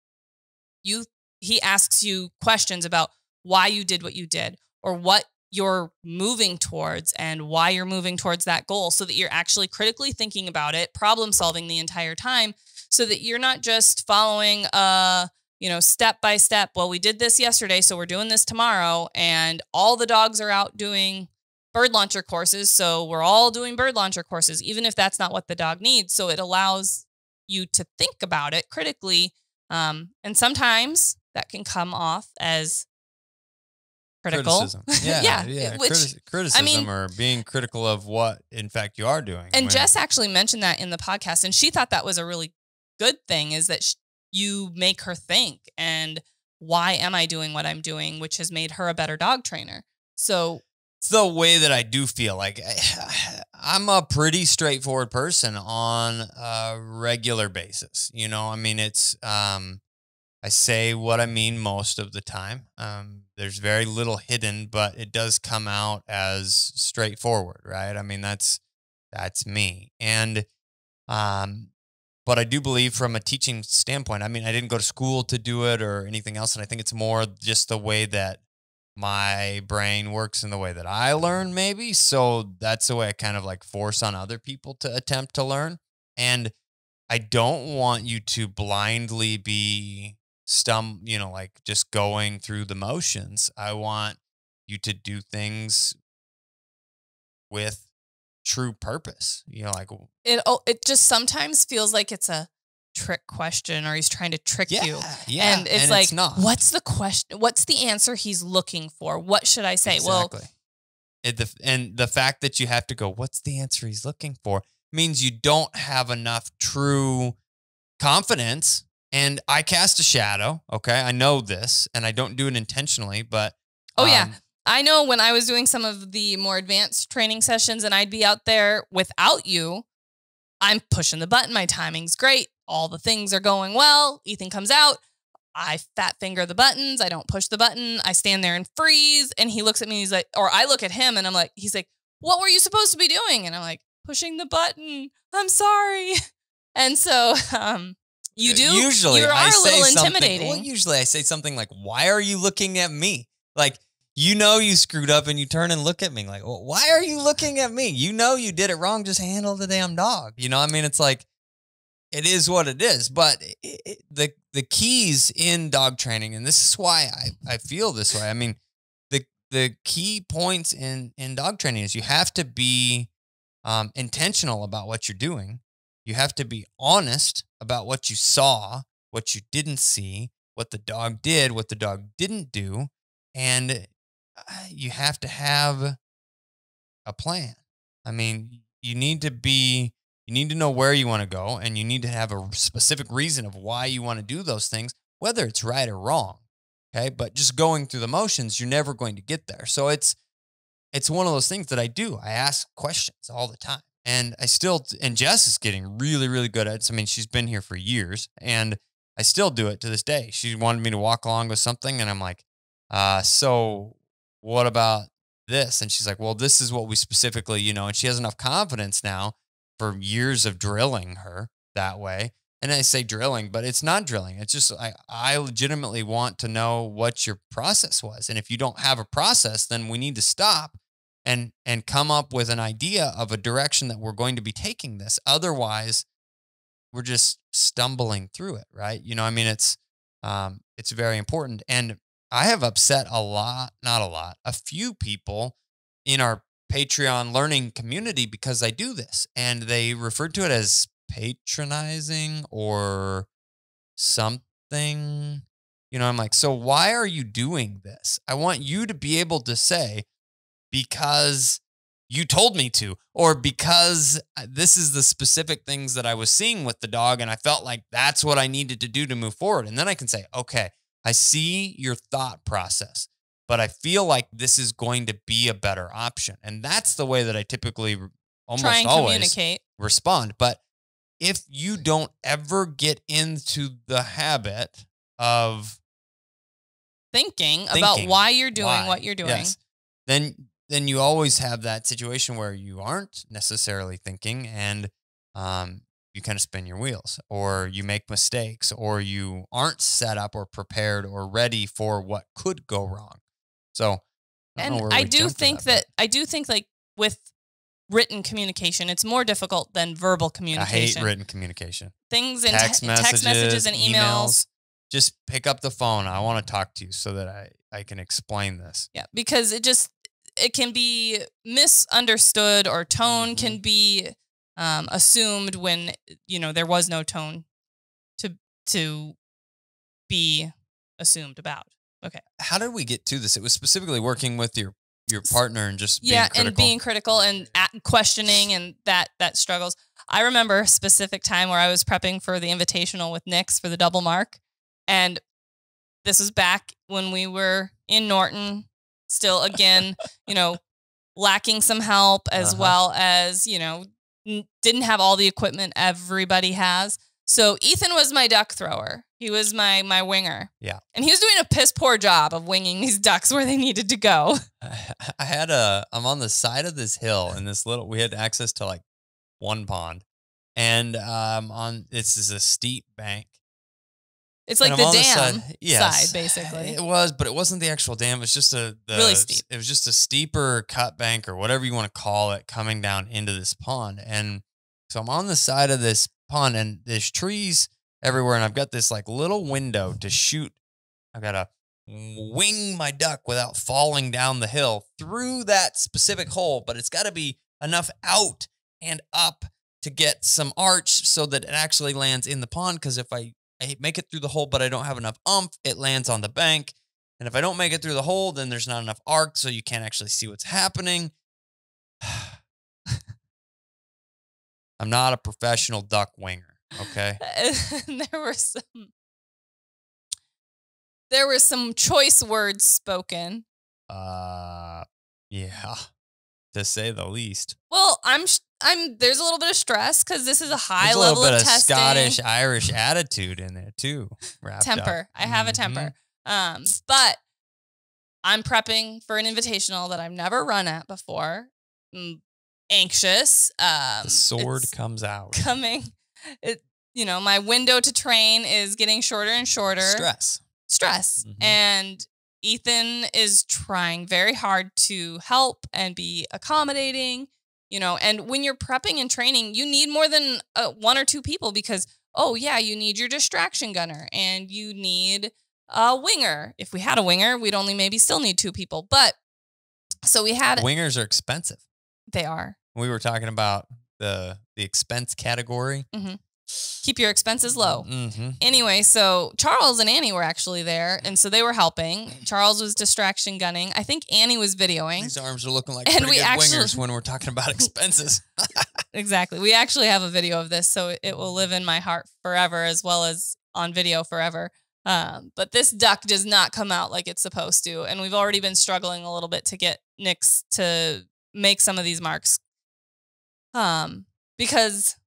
He asks you questions about why you did what you did or what you're moving towards and why you're moving towards that goal so that you're actually critically thinking about it, problem solving the entire time so that you're not just following, step by step. Well, we did this yesterday, so we're doing this tomorrow and all the dogs are out doing bird launcher courses. So we're all doing bird launcher courses, even if that's not what the dog needs. So it allows you to think about it critically. And sometimes that can come off as critical. Criticism. Yeah. Criticism or being critical of what, in fact, you are doing. And Jess actually mentioned that in the podcast, and she thought that was a really good thing is that you make her think, and why am I doing what I'm doing, which has made her a better dog trainer. So it's the way that I do feel like I'm a pretty straightforward person on a regular basis. I mean, it's, I say what I mean most of the time. There's very little hidden, but it does come out as straightforward, right? I mean, that's me. And, but I do believe from a teaching standpoint, I mean, I didn't go to school to do it or anything else. And I think it's more just the way that my brain works and the way that I learn maybe. So that's the way I kind of force on other people to attempt to learn. And I don't want you to blindly be just going through the motions. I want you to do things with true purpose. It just sometimes feels like it's a trick question or he's trying to trick you. Yeah. And it's not. What's the question? What's the answer he's looking for? What should I say? Exactly. And the fact that you have to go, what's the answer he's looking for, means you don't have enough true confidence. And I cast a shadow. Okay. I know this and I don't do it intentionally, but. Oh yeah. I know when I was doing some of the more advanced training sessions and I'd be out there without you, I'm pushing the button. My timing's great. All the things are going well. Ethan comes out. I fat finger the buttons. I don't push the button. I stand there and freeze. And he looks at me. He's like, or I look at him and I'm like, he's like, what were you supposed to be doing? And I'm like, pushing the button. I'm sorry. And so, you do. Usually you are I a say little something. intimidating. Well, usually I say something like, why are you looking at me? Like, you screwed up and you turn and look at me like, well, why are you looking at me? You did it wrong. Just handle the damn dog. I mean, it's like, it is what it is. But the keys in dog training, and this is why I feel this way. I mean, the key points in dog training is you have to be intentional about what you're doing. You have to be honest about what you saw, what you didn't see, what the dog did, what the dog didn't do. And you have to have a plan. I mean, you need to know where you want to go, and you need to have a specific reason of why you want to do those things, whether it's right or wrong. Okay. But just going through the motions, you're never going to get there. So it's one of those things that I do. I ask questions all the time, and and Jess is getting really, really good at it. I mean, she's been here for years, and I still do it to this day. She wanted me to walk along with something, and I'm like, so what about this? And she's like, well, this is what we specifically, and she has enough confidence now for years of drilling her that way. And I say drilling, but it's not drilling. It's just, I legitimately want to know what your process was. And if you don't have a process, then we need to stop and come up with an idea of a direction that we're going to be taking this. Otherwise, we're just stumbling through it, right? I mean, it's very important. And I have upset a few people in our Patreon learning community because I do this, and they referred to it as patronizing or something. I'm like, so why are you doing this? I want you to be able to say, because you told me to, or because this is the specific things that I was seeing with the dog, and I felt like that's what I needed to do to move forward. And then I can say, okay, I see your thought process, but I feel like this is going to be a better option. And that's the way that I typically almost always respond. But if you don't ever get into the habit of thinking about why you're doing what you're doing, yes, then you always have that situation where you aren't necessarily thinking, and you kind of spin your wheels, or you make mistakes, or you aren't set up or prepared or ready for what could go wrong. So, I do think like with written communication, it's more difficult than verbal communication. I hate written communication. Things in text messages and emails. Just pick up the phone. I want to talk to you so that I can explain this. Yeah, because it can be misunderstood, or tone can be assumed when there was no tone to be assumed about. Okay. How did we get to this? It was specifically working with your partner and just being critical. And being critical and questioning, and that struggles. I remember a specific time where I was prepping for the invitational with Nix for the double mark, and this was back when we were in Norton, still again, lacking some help, as well as didn't have all the equipment everybody has. So Ethan was my duck thrower. He was my winger. Yeah. And he was doing a piss poor job of winging these ducks where they needed to go. I'm on the side of this hill, and we had access to like one pond, and this is a steep bank. It's like the dam side, basically. It was, but it wasn't the actual dam. It was just really steep. It was just a steeper cut bank, or whatever you want to call it, coming down into this pond. And so I'm on the side of this pond, and there's trees everywhere, and I've got this like little window to shoot. I've got to wing my duck without falling down the hill through that specific hole, but it's got to be enough out and up to get some arch so that it actually lands in the pond. Because if I make it through the hole, but I don't have enough oomph, it lands on the bank. And if I don't make it through the hole, then there's not enough arc, so you can't actually see what's happening. I'm not a professional duck winger, okay? There were some choice words spoken. Yeah, to say the least. Well, there's a little bit of stress because this is a high level of testing. There's a little bit of Scottish-Irish attitude in there too. Temper. I have a temper. But I'm prepping for an invitational that I've never run at before. I'm anxious. The sword comes out. My window to train is getting shorter and shorter. Stress. Mm-hmm. And, Ethan is trying very hard to help and be accommodating, and when you're prepping and training, you need more than 1 or 2 people because, you need your distraction gunner and you need a winger. If we had a winger, we'd only maybe still need 2 people. But so we had... Wingers are expensive. They are. We were talking about the expense category. Mm-hmm. Keep your expenses low. Mm-hmm. Anyway, so Charles and Annie were actually there, and so they were helping. Charles was distraction gunning. I think Annie was videoing. These arms are looking like pretty good wingers when we're talking about expenses. Exactly. We actually have a video of this, so it will live in my heart forever as well as on video forever. But this duck does not come out like it's supposed to, and we've already been struggling a little bit to get Nix to make some of these marks because...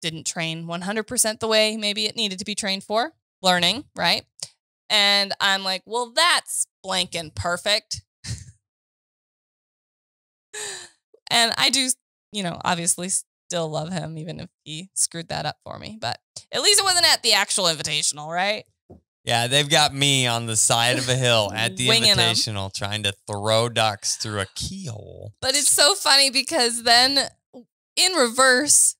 didn't train 100% the way maybe it needed to be trained for. Learning, right? And I'm like, well, that's blanking perfect. And I do, obviously still love him, even if he screwed that up for me. But at least it wasn't at the actual invitational, right? Yeah, they've got me on the side of a hill at the Winging invitational trying to throw ducks through a keyhole. But it's so funny because then in reverse,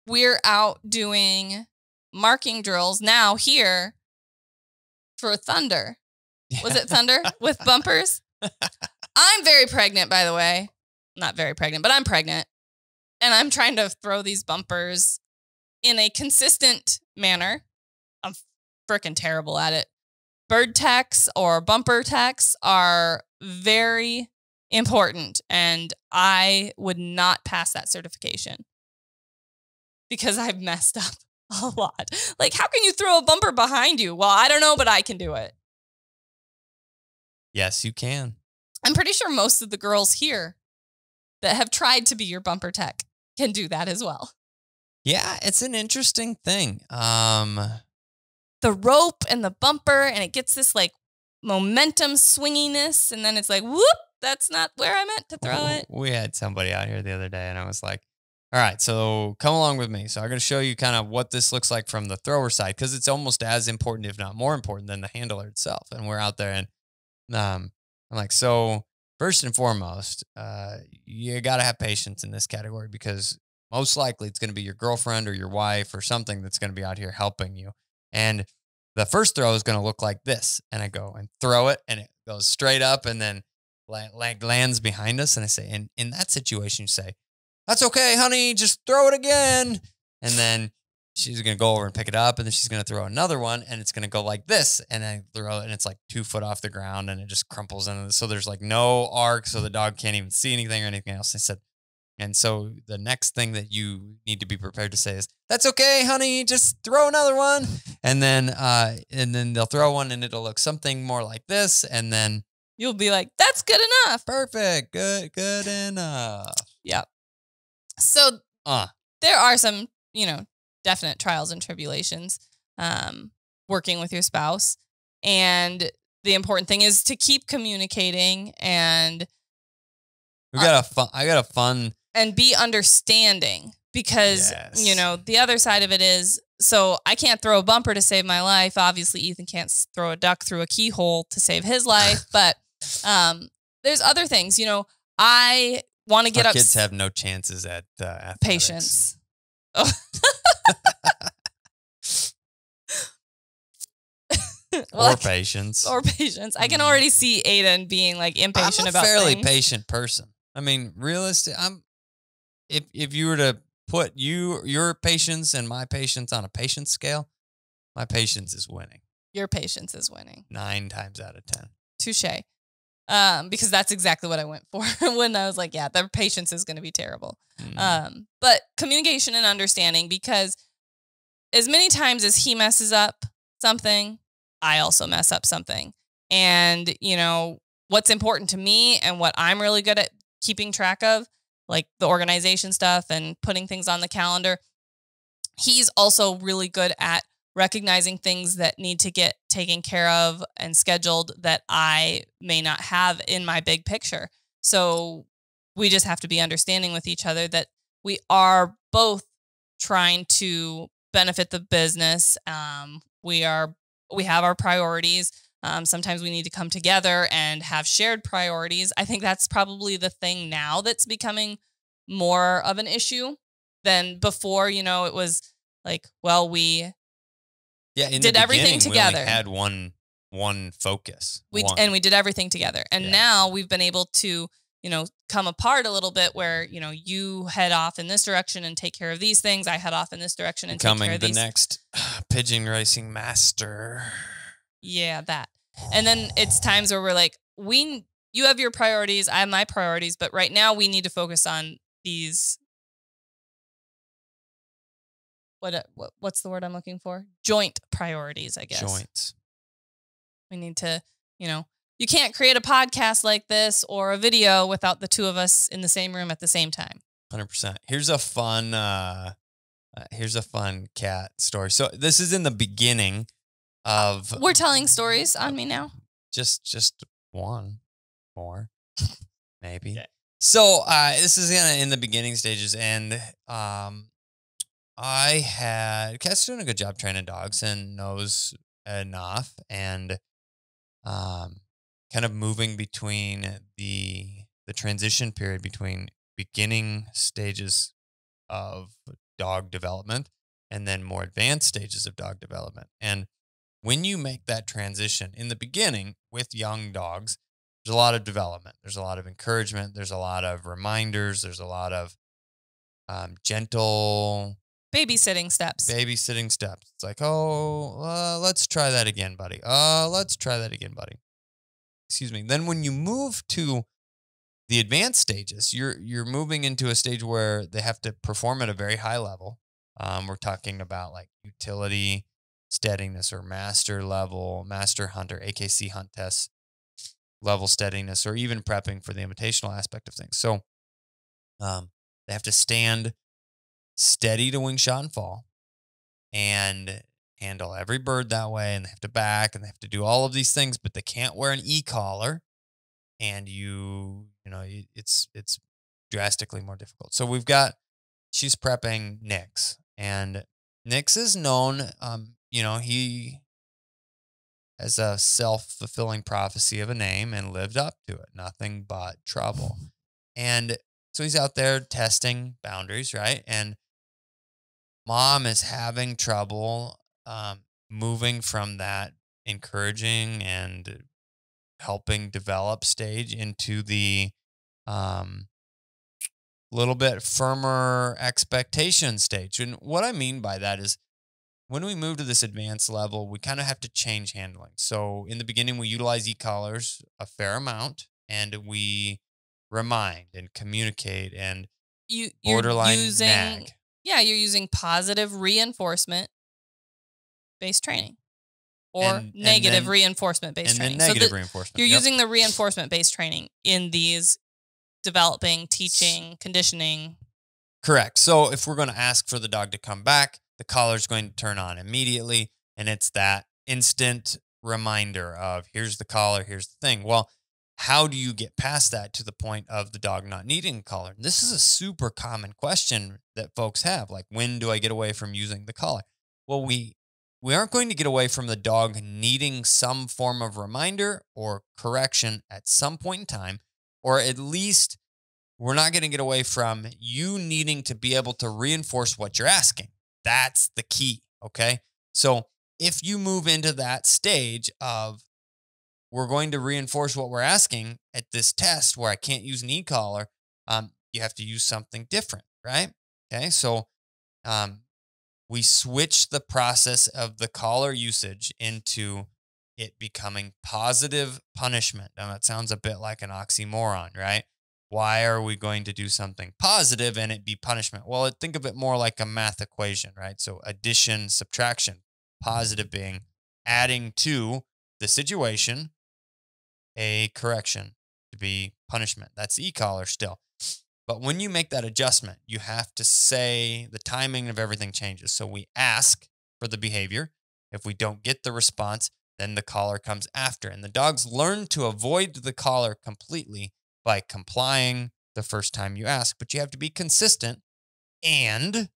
we're out doing marking drills now here for Thunder. Was it Thunder with bumpers? I'm very pregnant, by the way. Not very pregnant, but I'm pregnant. And I'm trying to throw these bumpers in a consistent manner. I'm freaking terrible at it. Bird techs or bumper techs are very important, and I would not pass that certification. Because I've messed up a lot. Like, how can you throw a bumper behind you? Well, I don't know, but I can do it. Yes, you can. I'm pretty sure most of the girls here that have tried to be your bumper tech can do that as well. Yeah, it's an interesting thing. The rope and the bumper, and it gets this like momentum swinginess, and then it's like, whoop, that's not where I meant to throw it. We had somebody out here the other day, and I was like, all right, so come along with me. So I'm going to show you kind of what this looks like from the thrower side because it's almost as important, if not more important, than the handler itself. And we're out there, and I'm like, so first and foremost, you got to have patience in this category because most likely it's going to be your girlfriend or your wife or something that's going to be out here helping you. And the first throw is going to look like this. And I go and throw it, and it goes straight up and then lands behind us. And I say, and in that situation, you say, that's okay, honey, just throw it again. And then she's going to go over and pick it up, and then she's going to throw another one, and it's going to go like this. And I throw it, and it's like 2 foot off the ground, and it just crumples in. So there's like no arc, so the dog can't even see anything or anything else. I said, and so the next thing that you need to be prepared to say is, that's okay, honey, just throw another one. And then they'll throw one, and it'll look something more like this. And then you'll be like, that's good enough. Perfect. Good enough. Yeah. So there are some, definite trials and tribulations working with your spouse. And the important thing is to keep communicating and I got a fun and be understanding because, the other side of it is, so I can't throw a bumper to save my life. Obviously, Ethan can't throw a duck through a keyhole to save his life. But there's other things, I want to get up. Kids have no chances at athletics. Patience. Oh. Or patience. Or patience. I can already see Aiden being like impatient about things. I'm a fairly things. patient person. I mean, realistic. If you were to put your patience and my patience on a patience scale, my patience is winning. Your patience is winning. 9 times out of 10. Touché. Because that's exactly what I went for when I was like, yeah, their patience is going to be terrible. But communication and understanding, because as many times as he messes up something, I also mess up something. And, what's important to me and what I'm really good at keeping track of, like the organization stuff and putting things on the calendar, he's also really good at recognizing things that need to get taken care of and scheduled that I may not have in my big picture. So we just have to be understanding with each other that we are both trying to benefit the business. We have our priorities. Sometimes we need to come together and have shared priorities. I think that's probably the thing now that's becoming more of an issue than before. You know, it was like, well, we did everything together. We only had one focus. We did everything together. And now we've been able to, you know, come apart a little bit where, you know, you head off in this direction and take care of these things. I head off in this direction and take care of these. Becoming the next pigeon racing master. Yeah, that. And then it's times where we're like, you have your priorities, I have my priorities, but right now we need to focus on these. What's the word I'm looking for? Joint priorities, I guess. Joints. We need to, you know, you can't create a podcast like this or a video without the two of us in the same room at the same time. 100%. Here's a fun cat story. So this is in the beginning of. We're telling stories on me now. Just one more, maybe. Okay. So this is in the beginning stages, and Kat's doing a good job training dogs and knows enough, and kind of moving between the transition period between beginning stages of dog development and then more advanced stages of dog development. And when you make that transition in the beginning with young dogs, there's a lot of development. There's a lot of encouragement. There's a lot of reminders. There's a lot of gentle babysitting steps. It's like, let's try that again, buddy. Let's try that again, buddy. Excuse me. Then when you move to the advanced stages, you're moving into a stage where they have to perform at a very high level. We're talking about like utility, steadiness, or master hunter, AKC hunt tests, level steadiness, or even prepping for the invitational aspect of things. So they have to stand steady to wing, shot, and fall, and handle every bird that way, and they have to back, and they have to do all of these things, but they can't wear an e-collar, and it's drastically more difficult. So she's prepping Nix, and Nix is known, he has a self-fulfilling prophecy of a name and lived up to it. Nothing but trouble. And so he's out there testing boundaries, right? And mom is having trouble moving from that encouraging and helping develop stage into the little bit firmer expectation stage. And what I mean by that is when we move to this advanced level, we kind of have to change handling. So in the beginning, we utilize e-collars a fair amount, and we remind and communicate and borderline nag. Yeah, you're using positive reinforcement-based training or negative reinforcement-based training. Negative reinforcement. You're using the reinforcement-based training in these developing, teaching, conditioning. Correct. So if we're going to ask for the dog to come back, the collar's going to turn on immediately, and it's that instant reminder of here's the collar, here's the thing. Well, how do you get past that to the point of the dog not needing a collar? This is a super common question that folks have. Like, when do I get away from using the collar? Well, we aren't going to get away from the dog needing some form of reminder or correction at some point in time, or at least we're not going to get away from you needing to be able to reinforce what you're asking. That's the key, okay? So if you move into that stage of we're going to reinforce what we're asking at this test where I can't use an e-collar, you have to use something different, right? Okay, so we switch the process of the collar usage into it becoming positive punishment. Now, that sounds a bit like an oxymoron, right? Why are we going to do something positive and it be punishment? Well, think of it more like a math equation, right? So addition, subtraction, positive being adding to the situation a correction to be punishment. That's e-collar still. But when you make that adjustment, you have to say the timing of everything changes. So we ask for the behavior. If we don't get the response, then the collar comes after. And the dogs learn to avoid the collar completely by complying the first time you ask. But you have to be consistent and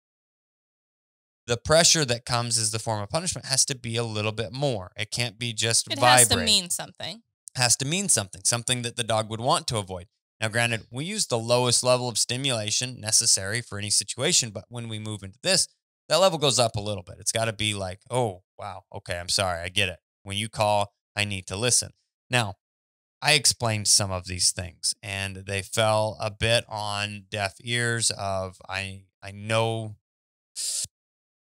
the pressure that comes as the form of punishment has to be a little bit more. It can't be just It vibrate. has to mean something. Has to mean something that the dog would want to avoid. Now, granted, we use the lowest level of stimulation necessary for any situation, but when we move into this, that level goes up a little bit. It's got to be like, oh, wow, okay, I'm sorry, I get it. When you call, I need to listen. Now, I explained some of these things, and they fell a bit on deaf ears of, I know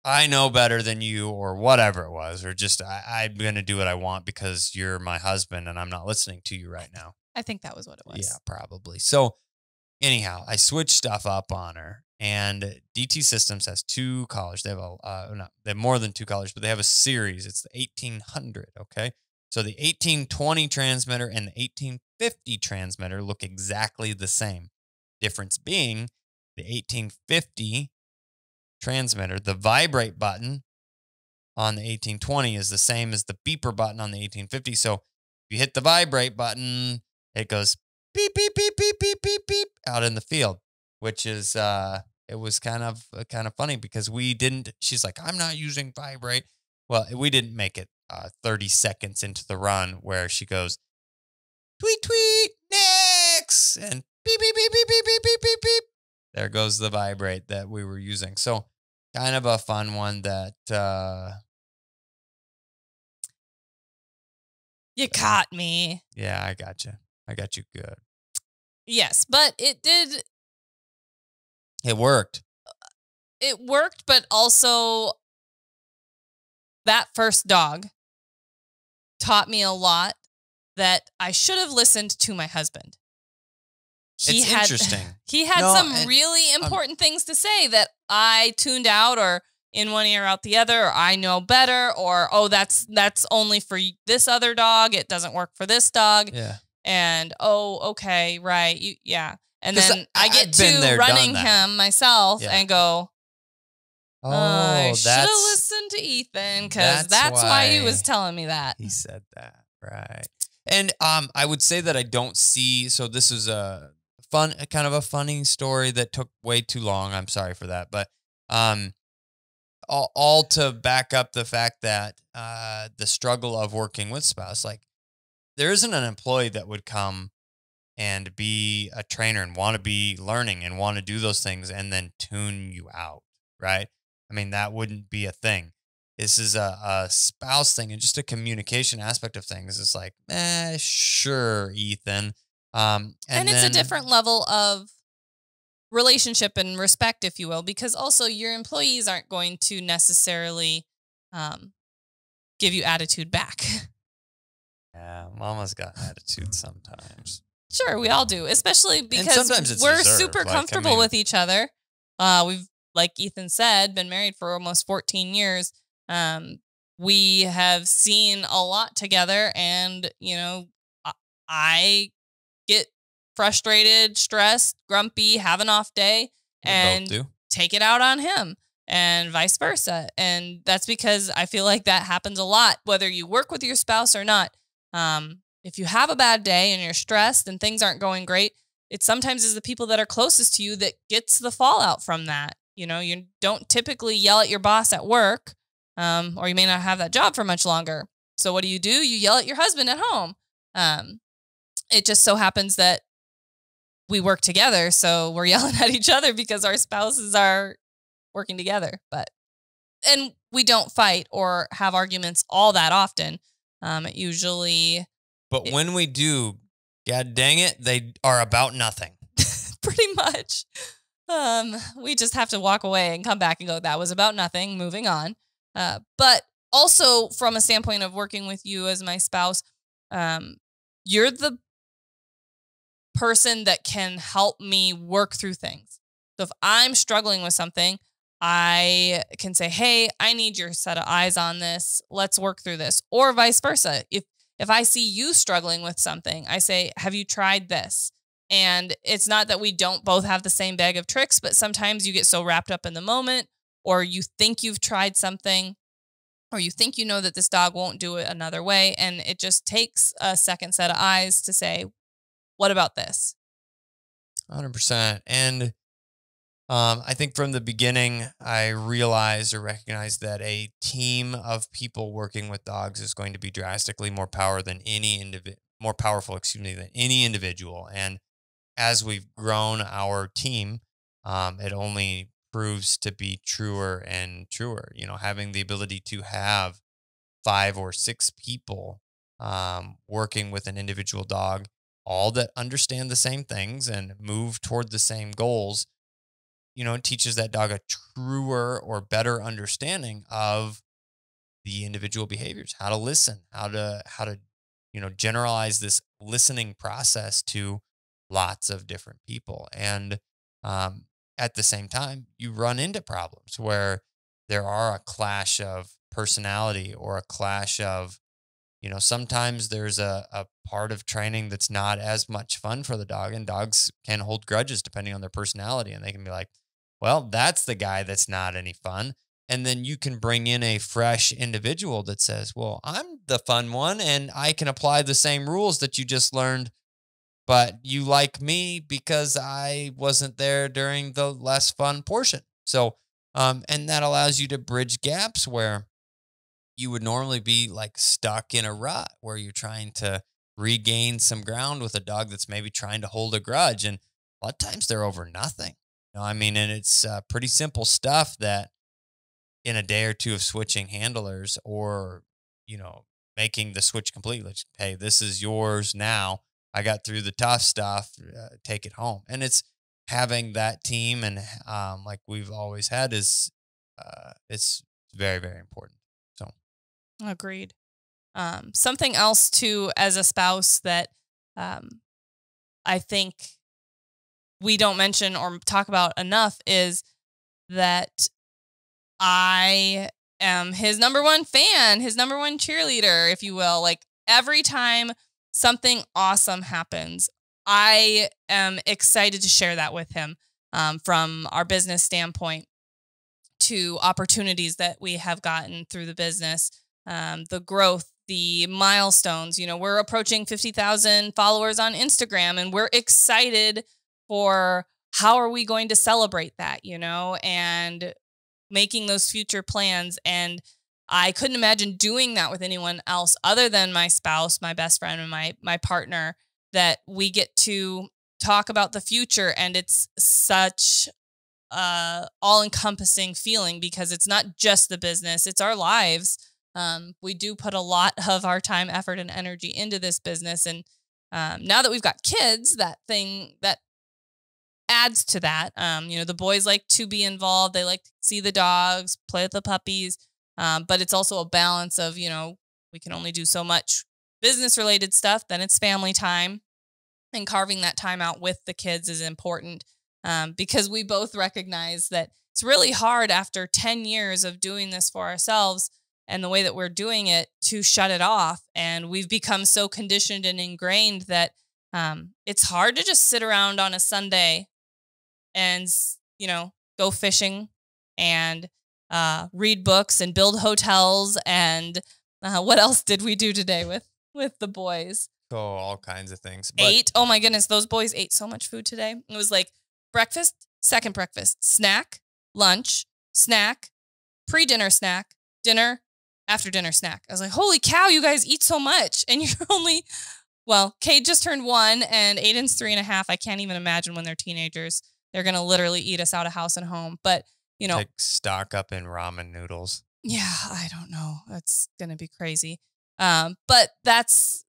better than you, or whatever it was, or just I'm going to do what I want because you're my husband and I'm not listening to you right now. I think that was what it was. Yeah, probably. So anyhow, I switched stuff up on her, and DT Systems has 2 collars. They have they have more than 2 collars, but they have a series. It's the 1800. Okay. So the 1820 transmitter and the 1850 transmitter look exactly the same. Difference being the 1850 transmitter, the vibrate button on the 1820 is the same as the beeper button on the 1850. So if you hit the vibrate button, it goes beep, beep, beep, beep, beep, beep, beep out in the field, which is, it was kind of funny because she's like, I'm not using vibrate. Well, we didn't make it 30 seconds into the run where she goes, tweet, tweet, next, and beep, beep, beep, beep, beep, beep, beep, beep, beep. There goes the vibrate that we were using. So kind of a fun one that, you caught me. yeah, I got you. I got you good. Yes, but it worked. It worked, but also that first dog taught me a lot that I should have listened to my husband. Interesting. He had some really important things to say that I tuned out, or in one ear out the other, or I know better, or, oh, that's only for this other dog. It doesn't work for this dog. Yeah. And, oh, okay, right. Yeah. And then I get to running him myself and go, I should have listened to Ethan, because that's why he was telling me that. He said that. Right. And I would say that I don't see, so this is a kind of a funny story that took way too long. I'm sorry for that. But all to back up the fact that the struggle of working with spouse, like, there isn't an employee that would come and be a trainer and want to be learning and want to do those things and then tune you out, right? I mean, that wouldn't be a thing. This is a spouse thing and just a communication aspect of things. It's like, sure, Ethan. And it's a different level of relationship and respect, if you will, because also your employees aren't going to necessarily give you attitude back. Yeah, Mama's got attitude sometimes. Sure, we all do, especially because we're super comfortable with each other. We've, like Ethan said, been married for almost 14 years. We have seen a lot together, and, I get frustrated, stressed, grumpy, have an off day, and take it out on him, and vice versa. And that's because I feel like that happens a lot, whether you work with your spouse or not. If you have a bad day and you're stressed and things aren't going great, it sometimes is the people that are closest to you that gets the fallout from that. You don't typically yell at your boss at work, or you may not have that job for much longer. So what do? You yell at your husband at home. It just so happens that we work together, so we're yelling at each other because our spouses are working together. And we don't fight or have arguments all that often. It usually... But when we do, God dang it, they are about nothing. Pretty much. We just have to walk away and come back and go, that was about nothing, moving on. But also from a standpoint of working with you as my spouse, you're the person that can help me work through things. So if I'm struggling with something, I can say, hey, I need your set of eyes on this. Let's work through this. Or vice versa. If I see you struggling with something, I say, have you tried this? And it's not that we don't both have the same bag of tricks, but sometimes you get so wrapped up in the moment, or you think you've tried something, or you think you know that this dog won't do it another way. And it just takes a second set of eyes to say, what about this? 100%. And I think from the beginning, I realized or recognized that a team of people working with dogs is going to be drastically more powerful, excuse me, than any individual. And as we've grown our team, it only proves to be truer and truer. Having the ability to have 5 or 6 people working with an individual dog, all that understand the same things and move toward the same goals, it teaches that dog a truer or better understanding of the individual behaviors, how to listen, how to generalize this listening process to lots of different people. And at the same time, you run into problems where there are a clash of personality or a clash of, sometimes there's a part of training that's not as much fun for the dog, and dogs can hold grudges depending on their personality. And they can be like, well, that's the guy that's not any fun. And then you can bring in a fresh individual that says, well, I'm the fun one and I can apply the same rules that you just learned, but you like me because I wasn't there during the less fun portion. So, and that allows you to bridge gaps where you would normally be like stuck in a rut where you're trying to regain some ground with a dog that's maybe trying to hold a grudge. And a lot of times they're over nothing. I mean, and it's pretty simple stuff that in a day or two of switching handlers or, making the switch complete, like, hey, this is yours now. I got through the tough stuff, take it home. And it's having that team and like we've always had it's very, very important. So. Agreed. Something else too, as a spouse that I think we don't mention or talk about enough is that I am his number one fan, his number one cheerleader, if you will. Like every time something awesome happens, I am excited to share that with him, from our business standpoint to opportunities that we have gotten through the business, the growth, the milestones. We're approaching 50,000 followers on Instagram, and we're excited for how are we going to celebrate that, and making those future plans. And I couldn't imagine doing that with anyone else other than my spouse, my best friend, and my partner, that we get to talk about the future. And it's such all-encompassing feeling because it's not just the business, it's our lives. We do put a lot of our time, effort, and energy into this business. And now that we've got kids, that adds to that. The boys like to be involved. They like to see the dogs, play with the puppies. But it's also a balance of, we can only do so much business related stuff. Then it's family time, and carving that time out with the kids is important, because we both recognize that it's really hard after 10 years of doing this for ourselves and the way that we're doing it to shut it off. And we've become so conditioned and ingrained that it's hard to just sit around on a Sunday and, go fishing and read books and build hotels. And what else did we do today with the boys? Oh, all kinds of things. Ate. Oh my goodness. Those boys ate so much food today. It was like breakfast, second breakfast, snack, lunch, snack, pre-dinner snack, dinner, after dinner snack. I was like, holy cow, you guys eat so much. And you're only, Kate just turned 1 and Aiden's 3.5. I can't even imagine when they're teenagers. They're going to literally eat us out of house and home. But, like stock up in ramen noodles. Yeah, I don't know. That's going to be crazy. But that's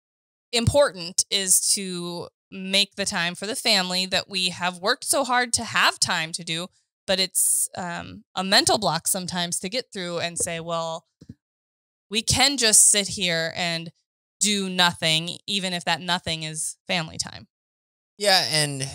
important, is to make the time for the family that we have worked so hard to have time to do. But it's a mental block sometimes to get through and say, well, we can just sit here and do nothing, even if that nothing is family time. Yeah, and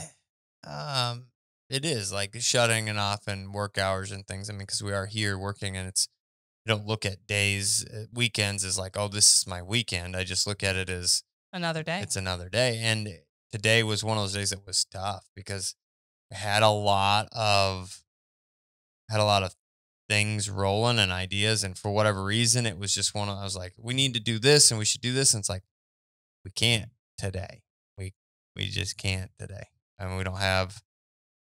it is like shutting it off and work hours and things. I mean, because we are here working, and you don't look at days, weekends as like, oh, this is my weekend. I just look at it as another day. It's another day. And today was one of those days that was tough because I had a lot of things rolling and ideas. And for whatever reason, it was just I was like, we need to do this and we should do this. And it's like, we can't today. We just can't today. I mean, we don't have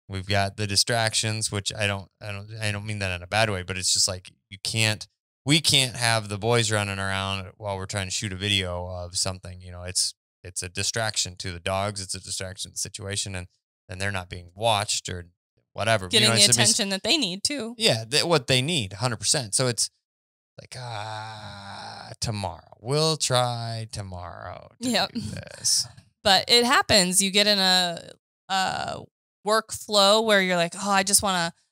We've got the distractions, which I don't mean that in a bad way, but it's just like we can't have the boys running around while we're trying to shoot a video of something. It's a distraction to the dogs. It's a distraction to the situation, and they're not being watched or whatever. Getting the attention that they need too. Yeah, what they need, 100%. So it's like, tomorrow. We'll try tomorrow to do this. But it happens. You get in a workflow where you're like, oh, I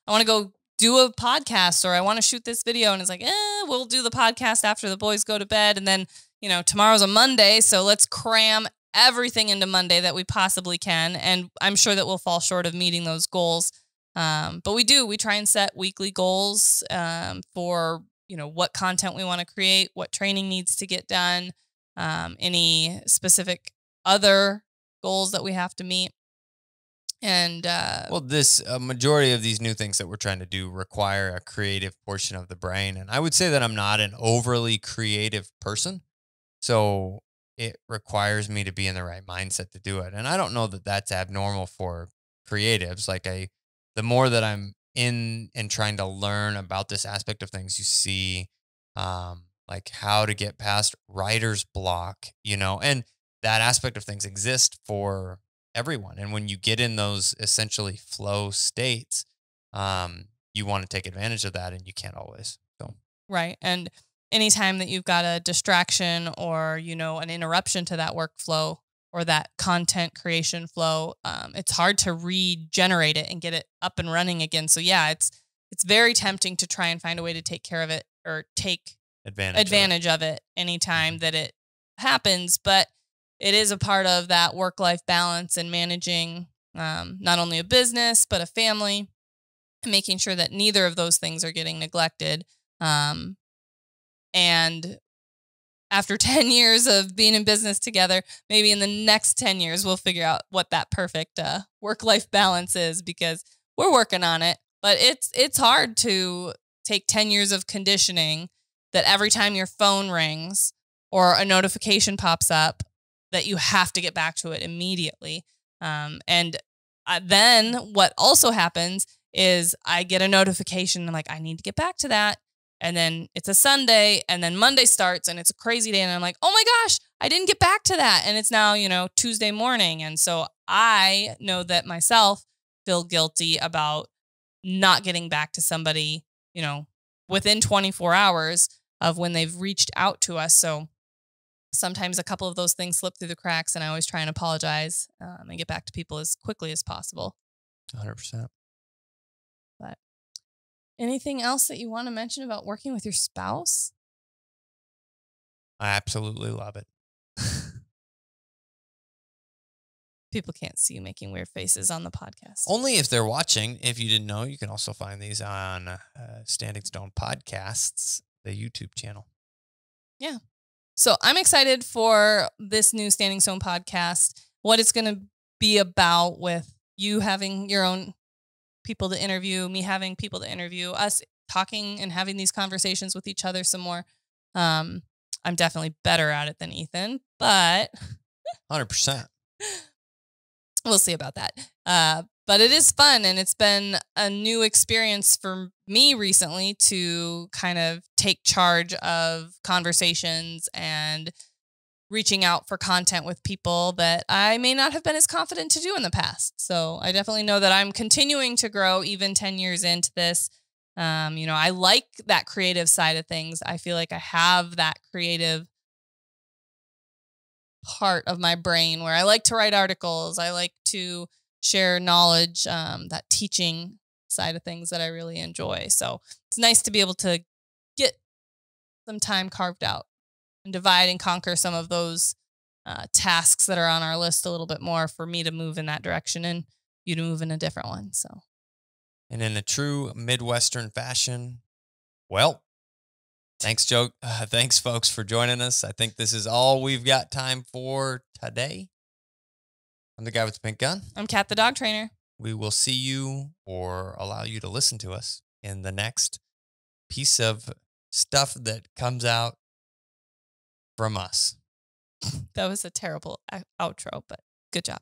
want to go do a podcast, or I want to shoot this video. And it's like, we'll do the podcast after the boys go to bed. And then, tomorrow's a Monday. So let's cram everything into Monday that we possibly can. And I'm sure that we'll fall short of meeting those goals. But we try and set weekly goals for, what content we want to create, what training needs to get done, any specific other goals that we have to meet. And a majority of these new things that we're trying to do require a creative portion of the brain. And I would say that I'm not an overly creative person. So it requires me to be in the right mindset to do it. And I don't know that that's abnormal for creatives. Like the more that I'm in and trying to learn about this aspect of things, you see like how to get past writer's block, and that aspect of things exist for everyone. And when you get in those essentially flow states, you want to take advantage of that, and you can't always. So right. And anytime that you've got a distraction or, an interruption to that workflow or that content creation flow, it's hard to regenerate it and get it up and running again. So yeah, it's very tempting to try and find a way to take care of it or take advantage of it anytime that it happens. But it is a part of that work-life balance and managing not only a business, but a family, and making sure that neither of those things are getting neglected. And after 10 years of being in business together, maybe in the next 10 years, we'll figure out what that perfect work-life balance is, because we're working on it. But it's hard to take 10 years of conditioning that every time your phone rings or a notification pops up, that you have to get back to it immediately. And then what also happens is I get a notification. I'm like, I need to get back to that. And then it's a Sunday, and then Monday starts, and it's a crazy day. And I'm like, oh my gosh, I didn't get back to that. And it's now, Tuesday morning. And so I know that myself feel guilty about not getting back to somebody, within 24 hours of when they've reached out to us. So sometimes a couple of those things slip through the cracks, and I always try and apologize and get back to people as quickly as possible. 100%. But anything else that you want to mention about working with your spouse? I absolutely love it. People can't see you making weird faces on the podcast. Only if they're watching. If you didn't know, you can also find these on Standing Stone Podcasts, the YouTube channel. Yeah. So I'm excited for this new Standing Stone podcast, what it's going to be about, with you having your own people to interview, me having people to interview, us talking and having these conversations with each other some more. I'm definitely better at it than Ethan, but 100%. We'll see about that. But it is fun, and it's been a new experience for me recently to kind of take charge of conversations and reaching out for content with people that I may not have been as confident to do in the past. So I definitely know that I'm continuing to grow even 10 years into this. I like that creative side of things. I feel like I have that creative part of my brain where I like to write articles. I like to share knowledge, that teaching side of things that I really enjoy. So it's nice to be able to get some time carved out and divide and conquer some of those tasks that are on our list a little bit more, for me to move in that direction and you to move in a different one. So, and in a true Midwestern fashion, well, thanks, Joe. Thanks, folks, for joining us. I think this is all we've got time for today. I'm the guy with the pink gun. I'm Kat, the dog trainer. We will see you, or allow you to listen to us, in the next piece of stuff that comes out from us. That was a terrible outro, but good job.